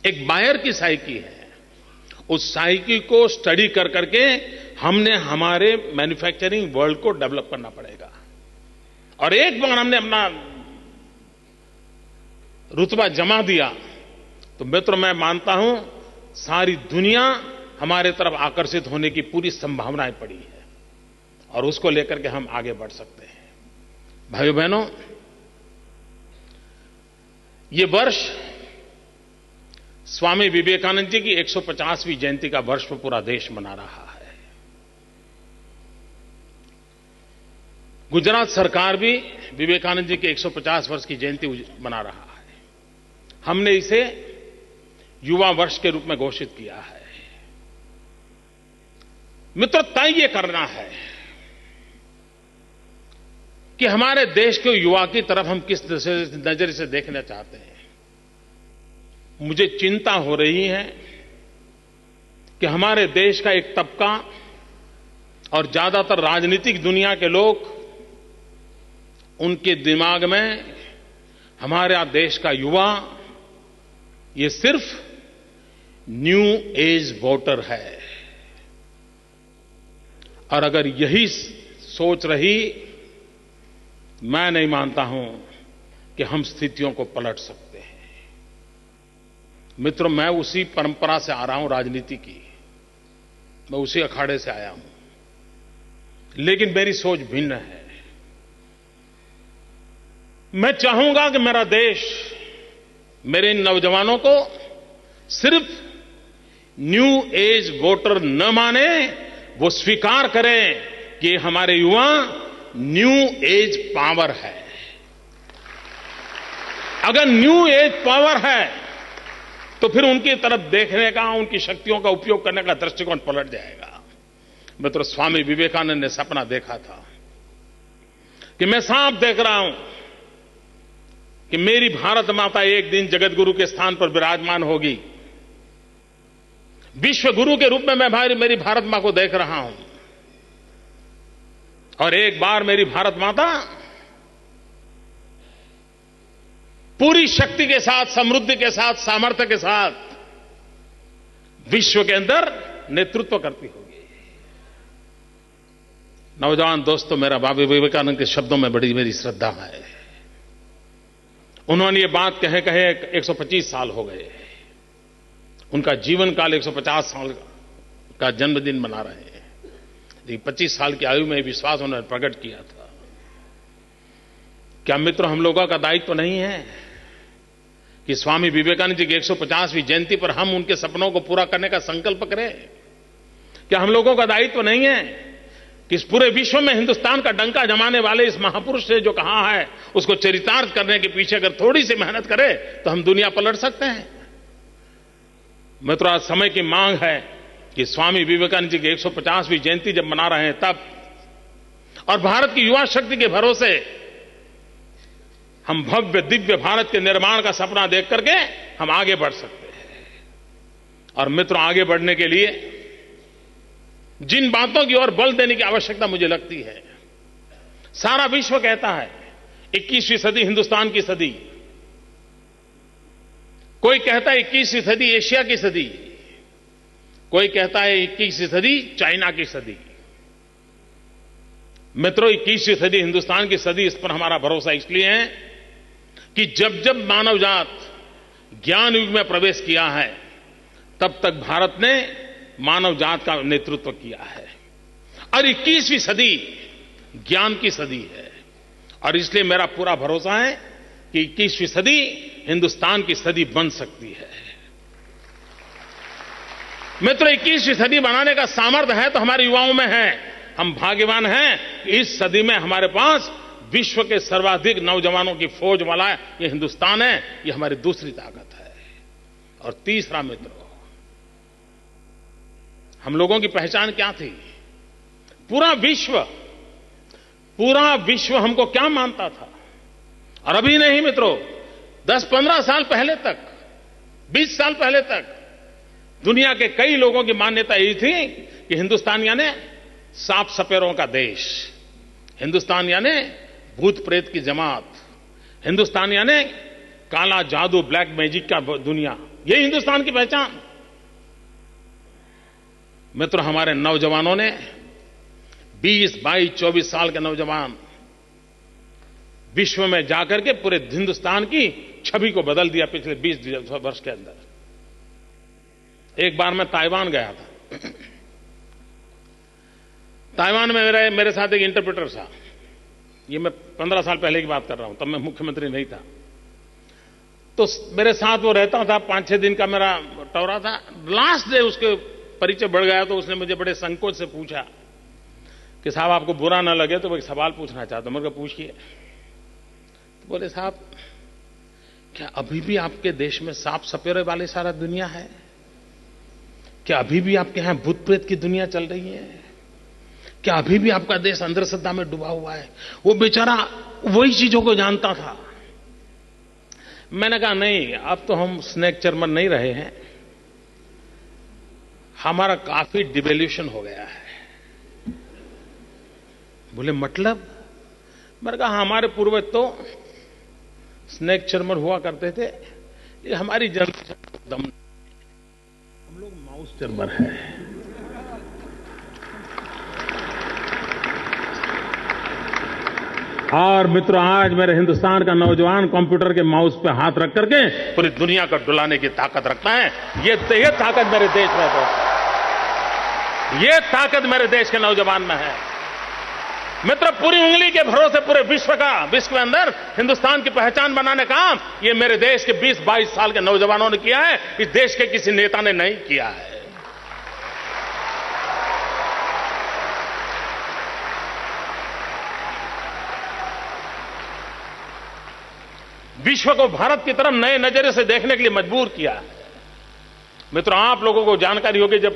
एक बायर की साइकी है, उस साइकी को स्टडी कर करके हमने हमारे मैन्युफैक्चरिंग वर्ल्ड को डेवलप करना पड़ेगा। और एक बार हमने अपना रुतबा जमा दिया तो मित्रों, मैं मानता हूं सारी दुनिया हमारे तरफ आकर्षित होने की पूरी संभावनाएं पड़ी है, और उसको लेकर के हम आगे बढ़ सकते हैं। भाइयों बहनों, ये वर्ष स्वामी विवेकानंद जी की 150वीं जयंती का वर्ष पूरा देश मना रहा है। गुजरात सरकार भी विवेकानंद जी के 150 वर्ष की जयंती मना रहा है। हमने इसे युवा वर्ष के रूप में घोषित किया है। मित्रों, तय ये करना है कि हमारे देश के युवा की तरफ हम किस नजर से देखना चाहते हैं। मुझे चिंता हो रही है कि हमारे देश का एक तबका और ज्यादातर राजनीतिक दुनिया के लोग, उनके दिमाग में हमारे देश का युवा ये सिर्फ न्यू एज वोटर है। और अगर यही सोच रही, मैं नहीं मानता हूं कि हम स्थितियों को पलट सकते हैं। मित्रों, मैं उसी परंपरा से आ रहा हूं राजनीति की, मैं उसी अखाड़े से आया हूं, लेकिन मेरी सोच भिन्न है। मैं चाहूंगा कि मेरा देश मेरे इन नौजवानों को सिर्फ न्यू एज वोटर न माने, वो स्वीकार करें कि हमारे युवा न्यू एज पावर है। अगर न्यू एज पावर है तो फिर उनकी तरफ देखने का, उनकी शक्तियों का उपयोग करने का दृष्टिकोण पलट जाएगा। मित्रों, स्वामी विवेकानंद ने सपना देखा था कि मैं साफ देख रहा हूं कि मेरी भारत माता एक दिन जगत गुरु के स्थान पर विराजमान होगी। विश्व गुरु के रूप में मैं मेरी भारत मां को देख रहा हूं, और एक बार मेरी भारत माता पूरी शक्ति के साथ, समृद्धि के साथ, सामर्थ्य के साथ विश्व के अंदर नेतृत्व करती होगी। नौजवान दोस्तों, मेरा बाबा विवेकानंद के शब्दों में बड़ी मेरी श्रद्धा है। उन्होंने ये बात कहे 125 साल हो गए, उनका जीवन काल 150 साल का जन्मदिन मना रहे हैं। 25 साल की आयु में विश्वास उन्होंने प्रकट किया था। क्या मित्रों, हम लोगों का दायित्व तो नहीं है कि स्वामी विवेकानंद जी की 150वीं जयंती पर हम उनके सपनों को पूरा करने का संकल्प करें? क्या हम लोगों का दायित्व तो नहीं है कि इस पूरे विश्व में हिंदुस्तान का डंका जमाने वाले इस महापुरुष ने जो कहा है उसको चरितार्थ करने के पीछे अगर थोड़ी सी मेहनत करें तो हम दुनिया पलट सकते हैं? मित्रों, आज समय की मांग है कि स्वामी विवेकानंद जी की 150वीं जयंती जब मना रहे हैं तब, और भारत की युवा शक्ति के भरोसे हम भव्य दिव्य भारत के निर्माण का सपना देख करके हम आगे बढ़ सकते हैं। और मित्रों, आगे बढ़ने के लिए जिन बातों की ओर बल देने की आवश्यकता मुझे लगती है, सारा विश्व कहता है 21वीं सदी हिंदुस्तान की सदी, कोई कहता है 21वीं सदी एशिया की सदी, कोई कहता है 21वीं सदी चाइना की सदी। मित्रों, 21वीं सदी हिंदुस्तान की सदी, इस पर हमारा भरोसा इसलिए है कि जब जब मानव जात ज्ञान युग में प्रवेश किया है तब तक भारत ने मानव जात का नेतृत्व किया है, और 21वीं सदी ज्ञान की सदी है। और इसलिए मेरा पूरा भरोसा है कि 21वीं सदी हिंदुस्तान की सदी बन सकती है। मित्रों, 21वीं सदी बनाने का सामर्थ्य है तो हमारे युवाओं में है। हम भाग्यवान हैं कि इस सदी में हमारे पास विश्व के सर्वाधिक नौजवानों की फौज वाला ये हिंदुस्तान है। ये हमारी दूसरी ताकत है। और तीसरा, मित्रों, हम लोगों की पहचान क्या थी? पूरा विश्व हमको क्या मानता था? और अभी नहीं मित्रों, 10-15 साल पहले तक, 20 साल पहले तक दुनिया के कई लोगों की मान्यता यही थी कि हिंदुस्तान यानी सांप सपेरों का देश, हिंदुस्तान यानी भूत प्रेत की जमात, हिंदुस्तान यानी काला जादू, ब्लैक मैजिक का दुनिया, यही हिंदुस्तान की पहचान। मित्रों, हमारे नौजवानों ने 20, 22, 24 साल के नौजवान विश्व में जाकर के पूरे हिंदुस्तान की छवि को बदल दिया पिछले 20 वर्ष के अंदर। एक बार मैं ताइवान गया था। ताइवान में मेरे साथ एक इंटरप्रेटर था। ये मैं 15 साल पहले की बात कर रहा हूं, तब मैं मुख्यमंत्री नहीं था। तो मेरे साथ वो रहता था, 5-6 दिन का मेरा टौरा था। लास्ट डे उसके परिचय बढ़ गया तो उसने मुझे बड़े संकोच से पूछा कि साहब आपको बुरा ना लगे तो मैं एक सवाल पूछना चाहता हूं। मैंने कहा पूछिए। तो बोले, साहब क्या अभी भी आपके देश में सांप सपेरे वाली सारा दुनिया है? क्या अभी भी आपके यहां भूत प्रेत की दुनिया चल रही है? क्या अभी भी आपका देश अंधश्रद्धा में डूबा हुआ है? वो बेचारा वही चीजों को जानता था। मैंने कहा नहीं, अब तो हम स्नेक चरमन नहीं रहे हैं, हमारा काफी डिवोल्यूशन हो गया है। बोले मतलब? मैंने कहा हमारे पूर्वज तो स्नेक चरमन हुआ करते थे, ये हमारी जनरेशन दम, माउस चैम्बर है। और मित्रों, आज मेरे हिंदुस्तान का नौजवान कंप्यूटर के माउस पे हाथ रख करके पूरी दुनिया को डुलाने की ताकत रखता है। ये ताकत मेरे देश में है। ये ताकत मेरे देश के नौजवान में है। मित्रों, पूरी उंगली के भरोसे पूरे विश्व के अंदर हिंदुस्तान की पहचान बनाने का काम ये मेरे देश के 20-22 साल के नौजवानों ने किया है। इस देश के किसी नेता ने नहीं किया है। विश्व को भारत की तरफ नए नजरिए से देखने के लिए मजबूर किया है। मित्रों, आप लोगों को जानकारी होगी, जब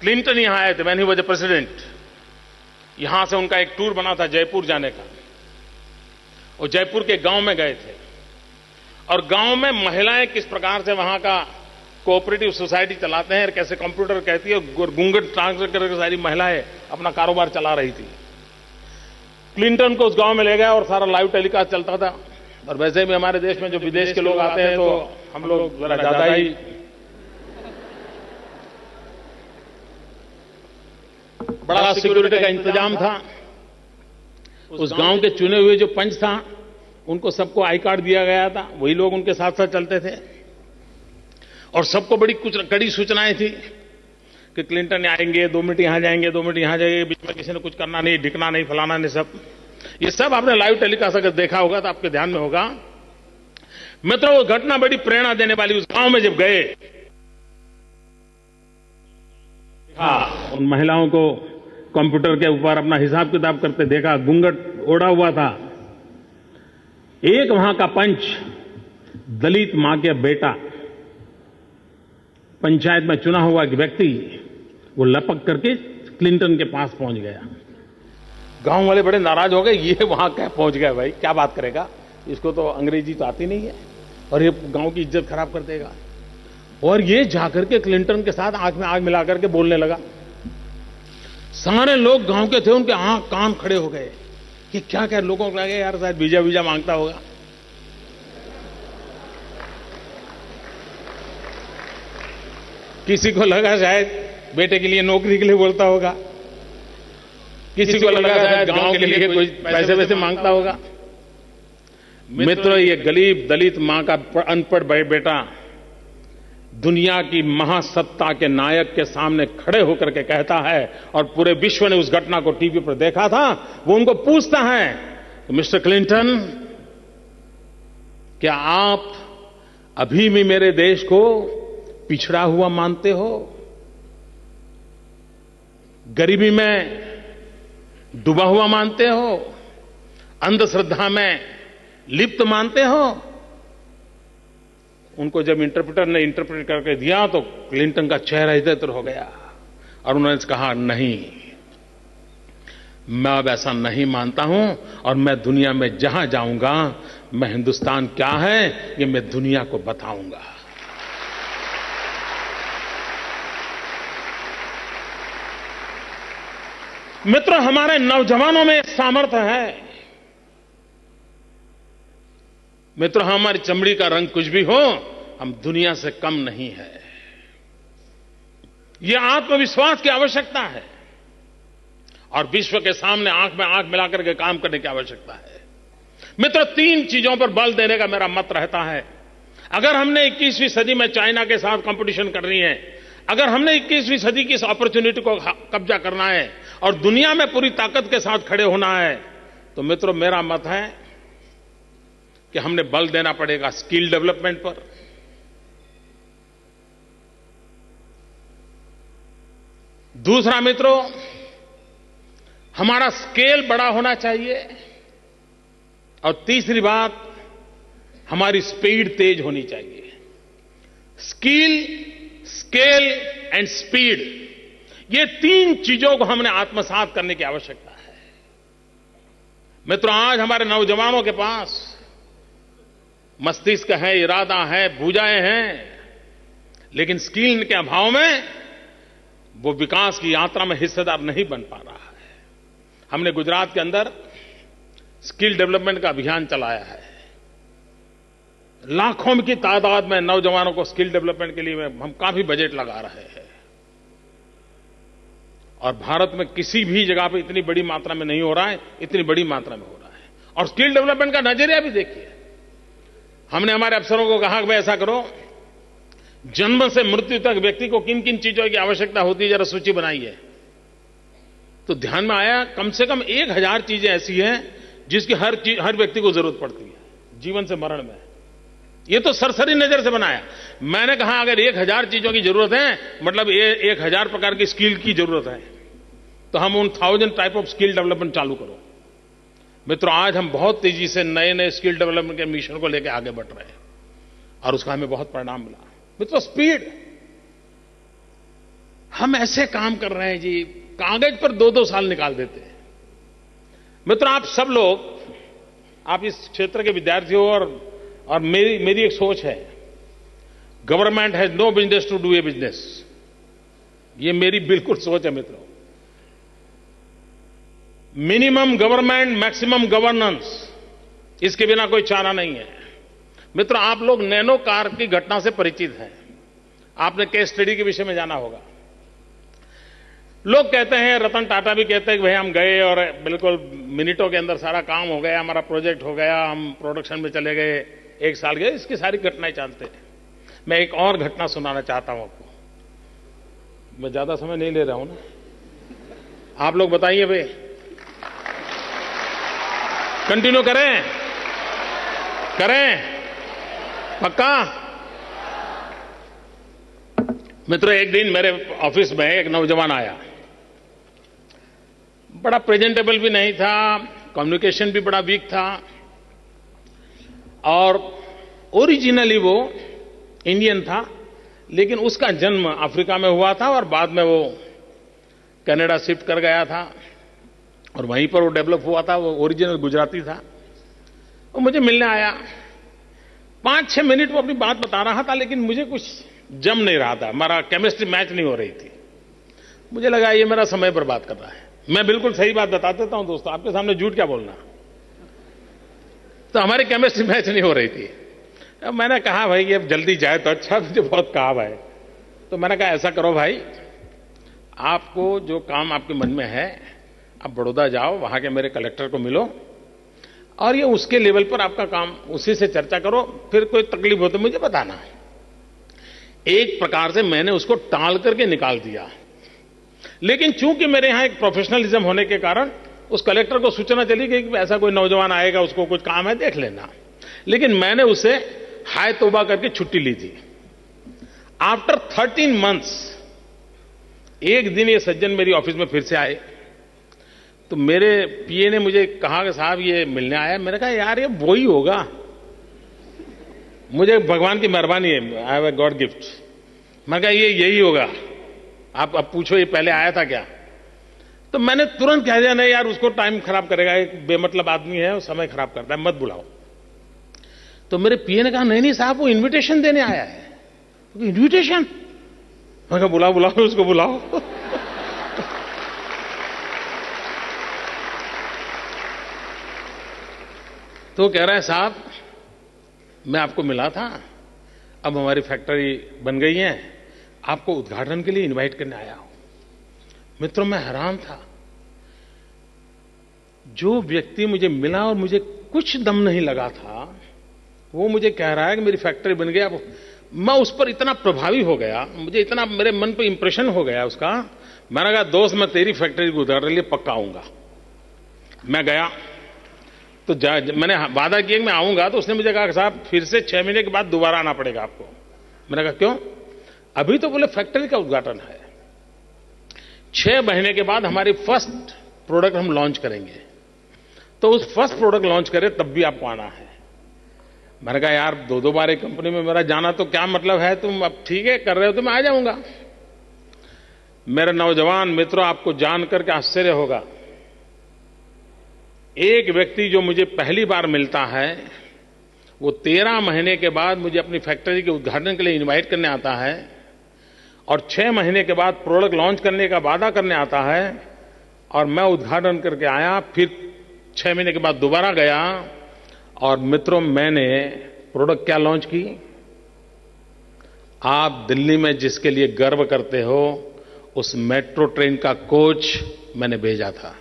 क्लिंटन यहां आए थे, when he was the president, यहां से उनका एक टूर बना था जयपुर जाने का। वो जयपुर के गांव में गए थे और गांव में महिलाएं किस प्रकार से वहां का कोऑपरेटिव सोसाइटी चलाते हैं और कैसे कंप्यूटर कहती है और घूंघट ट्रांसफर करके सारी महिलाएं अपना कारोबार चला रही थी। क्लिंटन को उस गांव में ले गया और सारा लाइव टेलीकास्ट चलता था। और वैसे भी हमारे देश में जो विदेश के लोग आते हैं तो हम लोग जरा ज्यादा ही बड़ा सिक्योरिटी का इंतजाम था। उस गांव के चुने हुए जो पंच था, उनको सबको आई कार्ड दिया गया था। वही लोग उनके साथ साथ चलते थे और सबको बड़ी कुछ कड़ी सूचनाएं थी कि क्लिंटन आएंगे, 2 मिनट यहां जाएंगे, 2 मिनट यहां जाएंगे, बीच में किसी ने कुछ करना नहीं, ढिकना नहीं, फलाना नहीं। सब ये सब आपने लाइव टेलीकास्ट अगर देखा होगा तो आपके ध्यान में होगा। मित्रों, वो घटना बड़ी प्रेरणा देने वाली। उस गांव में जब गए, उन महिलाओं को कंप्यूटर के ऊपर अपना हिसाब किताब करते देखा, घूंघट ओढ़ा हुआ था। एक वहां का पंच, दलित मां के बेटा, पंचायत में चुना हुआ एक व्यक्ति, वो लपक करके क्लिंटन के पास पहुंच गया। गांव वाले बड़े नाराज हो गए, ये वहां क्या पहुंच गया भाई, क्या बात करेगा, इसको तो अंग्रेजी तो आती नहीं है और ये गांव की इज्जत खराब कर देगा। और ये जाकर के क्लिंटन के साथ आंख में आंख मिलाकर के बोलने लगा। सारे लोग गांव के थे, उनके आंख कान खड़े हो गए कि क्या क्या। लोगों को लगे यार शायद वीजा मांगता होगा। किसी को लगा शायद बेटे के लिए नौकरी के लिए बोलता होगा, किसी को लगा शायद गांव के लिए कोई पैसे वैसे मांगता होगा। मित्रों, ये गरीब दलित मां का अनपढ़ बेटा दुनिया की महासत्ता के नायक के सामने खड़े होकर के कहता है, और पूरे विश्व ने उस घटना को टीवी पर देखा था। वो उनको पूछता है, मिस्टर क्लिंटन, क्या आप अभी भी मेरे देश को पिछड़ा हुआ मानते हो, गरीबी में डूबा हुआ मानते हो, अंधश्रद्धा में लिप्त मानते हो? उनको जब इंटरप्रेटर ने इंटरप्रेट करके दिया तो क्लिंटन का चेहरा इधर हो गया और उन्होंने कहा, नहीं, मैं अब ऐसा नहीं मानता हूं और मैं दुनिया में जहां जाऊंगा, मैं हिंदुस्तान क्या है ये मैं दुनिया को बताऊंगा। मित्रों, हमारे नौजवानों में सामर्थ्य है। मित्रों, हमारी चमड़ी का रंग कुछ भी हो, हम दुनिया से कम नहीं है। यह आत्मविश्वास की आवश्यकता है और विश्व के सामने आंख में आंख मिलाकर के काम करने की आवश्यकता है। मित्रों, 3 चीजों पर बल देने का मेरा मत रहता है। अगर हमने 21वीं सदी में चाइना के साथ कंपटीशन करनी है, अगर हमने 21वीं सदी की इस अपॉर्चुनिटी को कब्जा करना है और दुनिया में पूरी ताकत के साथ खड़े होना है, तो मित्रों, मेरा मत है कि हमने बल देना पड़ेगा स्किल डेवलपमेंट पर। दूसरा मित्रों, हमारा स्केल बड़ा होना चाहिए। और तीसरी बात, हमारी स्पीड तेज होनी चाहिए। स्किल, स्केल एंड स्पीड, ये 3 चीजों को हमने आत्मसात करने की आवश्यकता है। मित्रों, आज हमारे नौजवानों के पास मस्तिष्क है, इरादा है, भुजाएं हैं, लेकिन स्किल के अभाव में वो विकास की यात्रा में हिस्सेदार नहीं बन पा रहा है। हमने गुजरात के अंदर स्किल डेवलपमेंट का अभियान चलाया है। लाखों की तादाद में नौजवानों को स्किल डेवलपमेंट के लिए हम काफी बजट लगा रहे हैं। और भारत में किसी भी जगह पे इतनी बड़ी मात्रा में नहीं हो रहा है, इतनी बड़ी मात्रा में हो रहा है। और स्किल डेवलपमेंट का नजरिया भी देखिए। हमने हमारे अफसरों को कहा कि भाई ऐसा करो, जन्म से मृत्यु तक व्यक्ति को किन किन चीजों की आवश्यकता होती है, जरा सूची बनाइए। तो ध्यान में आया कम से कम 1000 चीजें ऐसी हैं जिसकी हर व्यक्ति को जरूरत पड़ती है जीवन से मरण में। ये तो सरसरी नजर से बनाया। मैंने कहा अगर 1000 चीजों की जरूरत है, मतलब 1000 प्रकार की स्किल की जरूरत है, तो हम उन 1000 टाइप ऑफ स्किल डेवलपमेंट चालू करो। मित्रों, आज हम बहुत तेजी से नए नए स्किल डेवलपमेंट के मिशन को लेकर आगे बढ़ रहे हैं और उसका हमें बहुत परिणाम मिला। मित्रों, स्पीड, हम ऐसे काम कर रहे हैं जी, कागज पर 2-2 साल निकाल देते हैं। मित्रों, आप सब लोग, आप इस क्षेत्र के विद्यार्थी हो और मेरी एक सोच है, government has no business to do a business. ये मेरी बिल्कुल सोच है मित्रों। मिनिमम गवर्नमेंट, मैक्सिमम गवर्नेंस, इसके बिना कोई चारा नहीं है। मित्रों, आप लोग नैनो कार की घटना से परिचित हैं। आपने केस स्टडी के विषय में जाना होगा। लोग कहते हैं, रतन टाटा भी कहते हैं कि भाई हम गए और बिल्कुल मिनटों के अंदर सारा काम हो गया, हमारा प्रोजेक्ट हो गया, हम प्रोडक्शन में चले गए, 1 साल गए। इसकी सारी घटनाएं जानते हैं। मैं एक और घटना सुनाना चाहता हूं आपको। मैं ज्यादा समय नहीं ले रहा हूं ना, आप लोग बताइए भाई, कंटिन्यू करें पक्का? मित्रों, एक दिन मेरे ऑफिस में एक नौजवान आया। बड़ा प्रेजेंटेबल भी नहीं था, कम्युनिकेशन भी बड़ा वीक था, और ओरिजिनली वो इंडियन था, लेकिन उसका जन्म अफ्रीका में हुआ था और बाद में वो कनाडा शिफ्ट कर गया था और वहीं पर वो डेवलप हुआ था। वो ओरिजिनल गुजराती था। वो मुझे मिलने आया। 5-6 मिनट वो अपनी बात बता रहा था, लेकिन मुझे कुछ जम नहीं रहा था, हमारा केमिस्ट्री मैच नहीं हो रही थी। मुझे लगा ये मेरा समय बर्बाद कर रहा है। मैं बिल्कुल सही बात बता देता हूं दोस्तों, आपके सामने झूठ क्या बोलना। तो हमारी केमिस्ट्री मैच नहीं हो रही थी। अब मैंने कहा भाई ये जल्दी जाए तो अच्छा, मुझे बहुत काम है। तो मैंने कहा ऐसा करो भाई, आपको जो काम आपके मन में है, आप बड़ौदा जाओ, वहां के मेरे कलेक्टर को मिलो और ये उसके लेवल पर आपका काम, उसी से चर्चा करो, फिर कोई तकलीफ हो तो मुझे बताना। एक प्रकार से मैंने उसको टाल करके निकाल दिया, लेकिन चूंकि मेरे यहां एक प्रोफेशनलिज्म होने के कारण उस कलेक्टर को सूचना चली गई कि ऐसा कोई नौजवान आएगा, उसको कुछ काम है, देख लेना। लेकिन मैंने उसे हाय तौबा करके छुट्टी ली थी। आफ्टर 13 मंथ्स एक दिन ये सज्जन मेरी ऑफिस में फिर से आए। तो मेरे पीए ने मुझे कहा कि साहब ये मिलने आया। मैंने कहा यार ये वो ही होगा, मुझे भगवान की मेहरबानी है, I have a God gift. मैंने कहा ये यही होगा, आप अब पूछो ये पहले आया था क्या। तो मैंने तुरंत कह दिया नहीं यार, उसको टाइम खराब करेगा, एक बेमतलब आदमी है, वो समय खराब करता है, मत बुलाओ। तो मेरे पीए ने कहा नहीं नहीं साहब, वो इन्विटेशन देने आया है। इन्विटेशन? मैंने कहा बुलाओ बुलाओ उसको बुलाओ। तो कह रहा है साहब मैं आपको मिला था, अब हमारी फैक्ट्री बन गई है, आपको उद्घाटन के लिए इनवाइट करने आया हूं। मित्रों, मैं हैरान था। जो व्यक्ति मुझे मिला और मुझे कुछ दम नहीं लगा था, वो मुझे कह रहा है कि मेरी फैक्ट्री बन गया। मैं उस पर इतना प्रभावी हो गया, मुझे इतना मेरे मन पर इंप्रेशन हो गया उसका। मैंने कहा दोस्त मैं तेरी फैक्ट्री को उद्घाटन के लिए पक्का आऊंगा। मैं गया तो मैंने वादा किया कि मैं आऊंगा। तो उसने मुझे कहा साहब फिर से 6 महीने के बाद दोबारा आना पड़ेगा आपको। मैंने कहा क्यों? अभी तो बोले फैक्ट्री का उद्घाटन है, 6 महीने के बाद हमारी फर्स्ट प्रोडक्ट हम लॉन्च करेंगे, तो उस फर्स्ट प्रोडक्ट लॉन्च करें तब भी आपको आना है। मैंने कहा यार 2-2 बार एक कंपनी में मेरा जाना तो क्या मतलब है, तुम अब ठीक है कर रहे हो तो मैं आ जाऊंगा। मेरे नौजवान मित्रों, आपको जानकर के आश्चर्य होगा, एक व्यक्ति जो मुझे पहली बार मिलता है वो 13 महीने के बाद मुझे अपनी फैक्ट्री के उद्घाटन के लिए इनवाइट करने आता है और 6 महीने के बाद प्रोडक्ट लॉन्च करने का वादा करने आता है। और मैं उद्घाटन करके आया, फिर 6 महीने के बाद दोबारा गया और मित्रों मैंने प्रोडक्ट क्या लॉन्च की? आप दिल्ली में जिसके लिए गर्व करते हो उस मेट्रो ट्रेन का कोच मैंने भेजा था।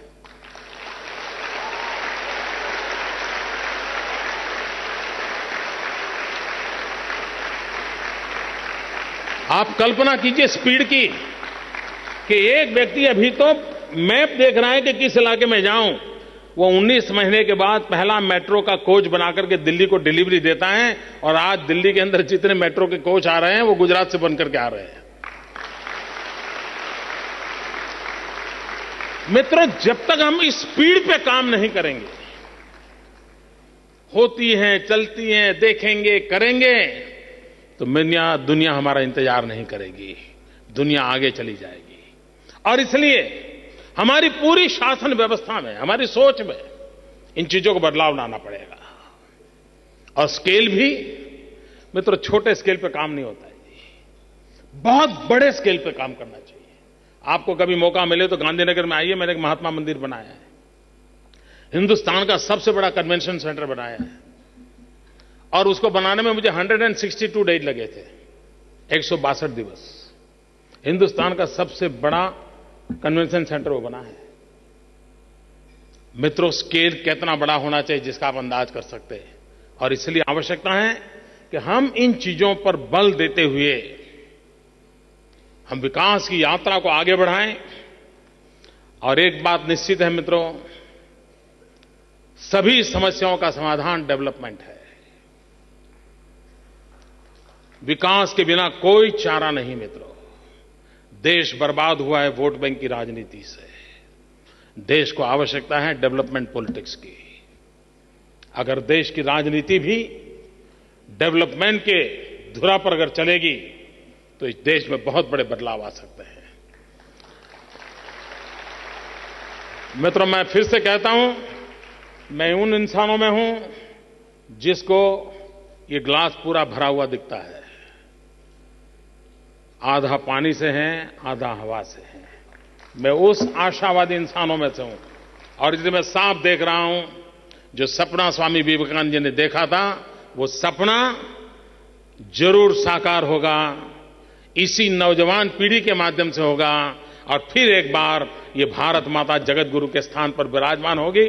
आप कल्पना कीजिए स्पीड की कि एक व्यक्ति अभी तो मैप देख रहा है कि किस इलाके में जाऊं, वो 19 महीने के बाद पहला मेट्रो का कोच बनाकर के दिल्ली को डिलीवरी देता है। और आज दिल्ली के अंदर जितने मेट्रो के कोच आ रहे हैं वो गुजरात से बनकर के आ रहे हैं। मित्रों, जब तक हम इस स्पीड पे काम नहीं करेंगे, होती हैं, चलती हैं, देखेंगे, करेंगे, तो दुनिया हमारा इंतजार नहीं करेगी, दुनिया आगे चली जाएगी। और इसलिए हमारी पूरी शासन व्यवस्था में, हमारी सोच में इन चीजों को बदलाव लाना पड़ेगा। और स्केल भी मित्रों छोटे स्केल पे काम नहीं होता है, बहुत बड़े स्केल पे काम करना चाहिए। आपको कभी मौका मिले तो गांधीनगर में आइए, मैंने एक महात्मा मंदिर बनाया है, हिंदुस्तान का सबसे बड़ा कन्वेंशन सेंटर बनाया है। और उसको बनाने में मुझे 162 डेज लगे थे, 162 दिवस। हिंदुस्तान का सबसे बड़ा कन्वेंशन सेंटर वो बना है। मित्रों, स्केल कितना बड़ा होना चाहिए जिसका आप अंदाज कर सकते हैं। और इसलिए आवश्यकता है कि हम इन चीजों पर बल देते हुए हम विकास की यात्रा को आगे बढ़ाएं। और एक बात निश्चित है मित्रों, सभी समस्याओं का समाधान डेवलपमेंट है। विकास के बिना कोई चारा नहीं मित्रों। देश बर्बाद हुआ है वोट बैंक की राजनीति से। देश को आवश्यकता है डेवलपमेंट पॉलिटिक्स की। अगर देश की राजनीति भी डेवलपमेंट के धुरा पर अगर चलेगी तो इस देश में बहुत बड़े बदलाव आ सकते हैं। मित्रों, मैं फिर से कहता हूं, मैं उन इंसानों में हूं जिसको ये ग्लास पूरा भरा हुआ दिखता है। आधा पानी से है, आधा हवा से है। मैं उस आशावादी इंसानों में से हूं। और इसलिए मैं साफ देख रहा हूं, जो सपना स्वामी विवेकानंद जी ने देखा था, वो सपना जरूर साकार होगा। इसी नौजवान पीढ़ी के माध्यम से होगा। और फिर एक बार ये भारत माता जगत गुरु के स्थान पर विराजमान होगी।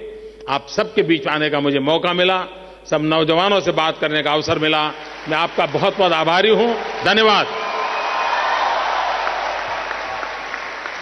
आप सबके बीच आने का मुझे मौका मिला, सब नौजवानों से बात करने का अवसर मिला। मैं आपका बहुत बहुत आभारी हूं। धन्यवाद।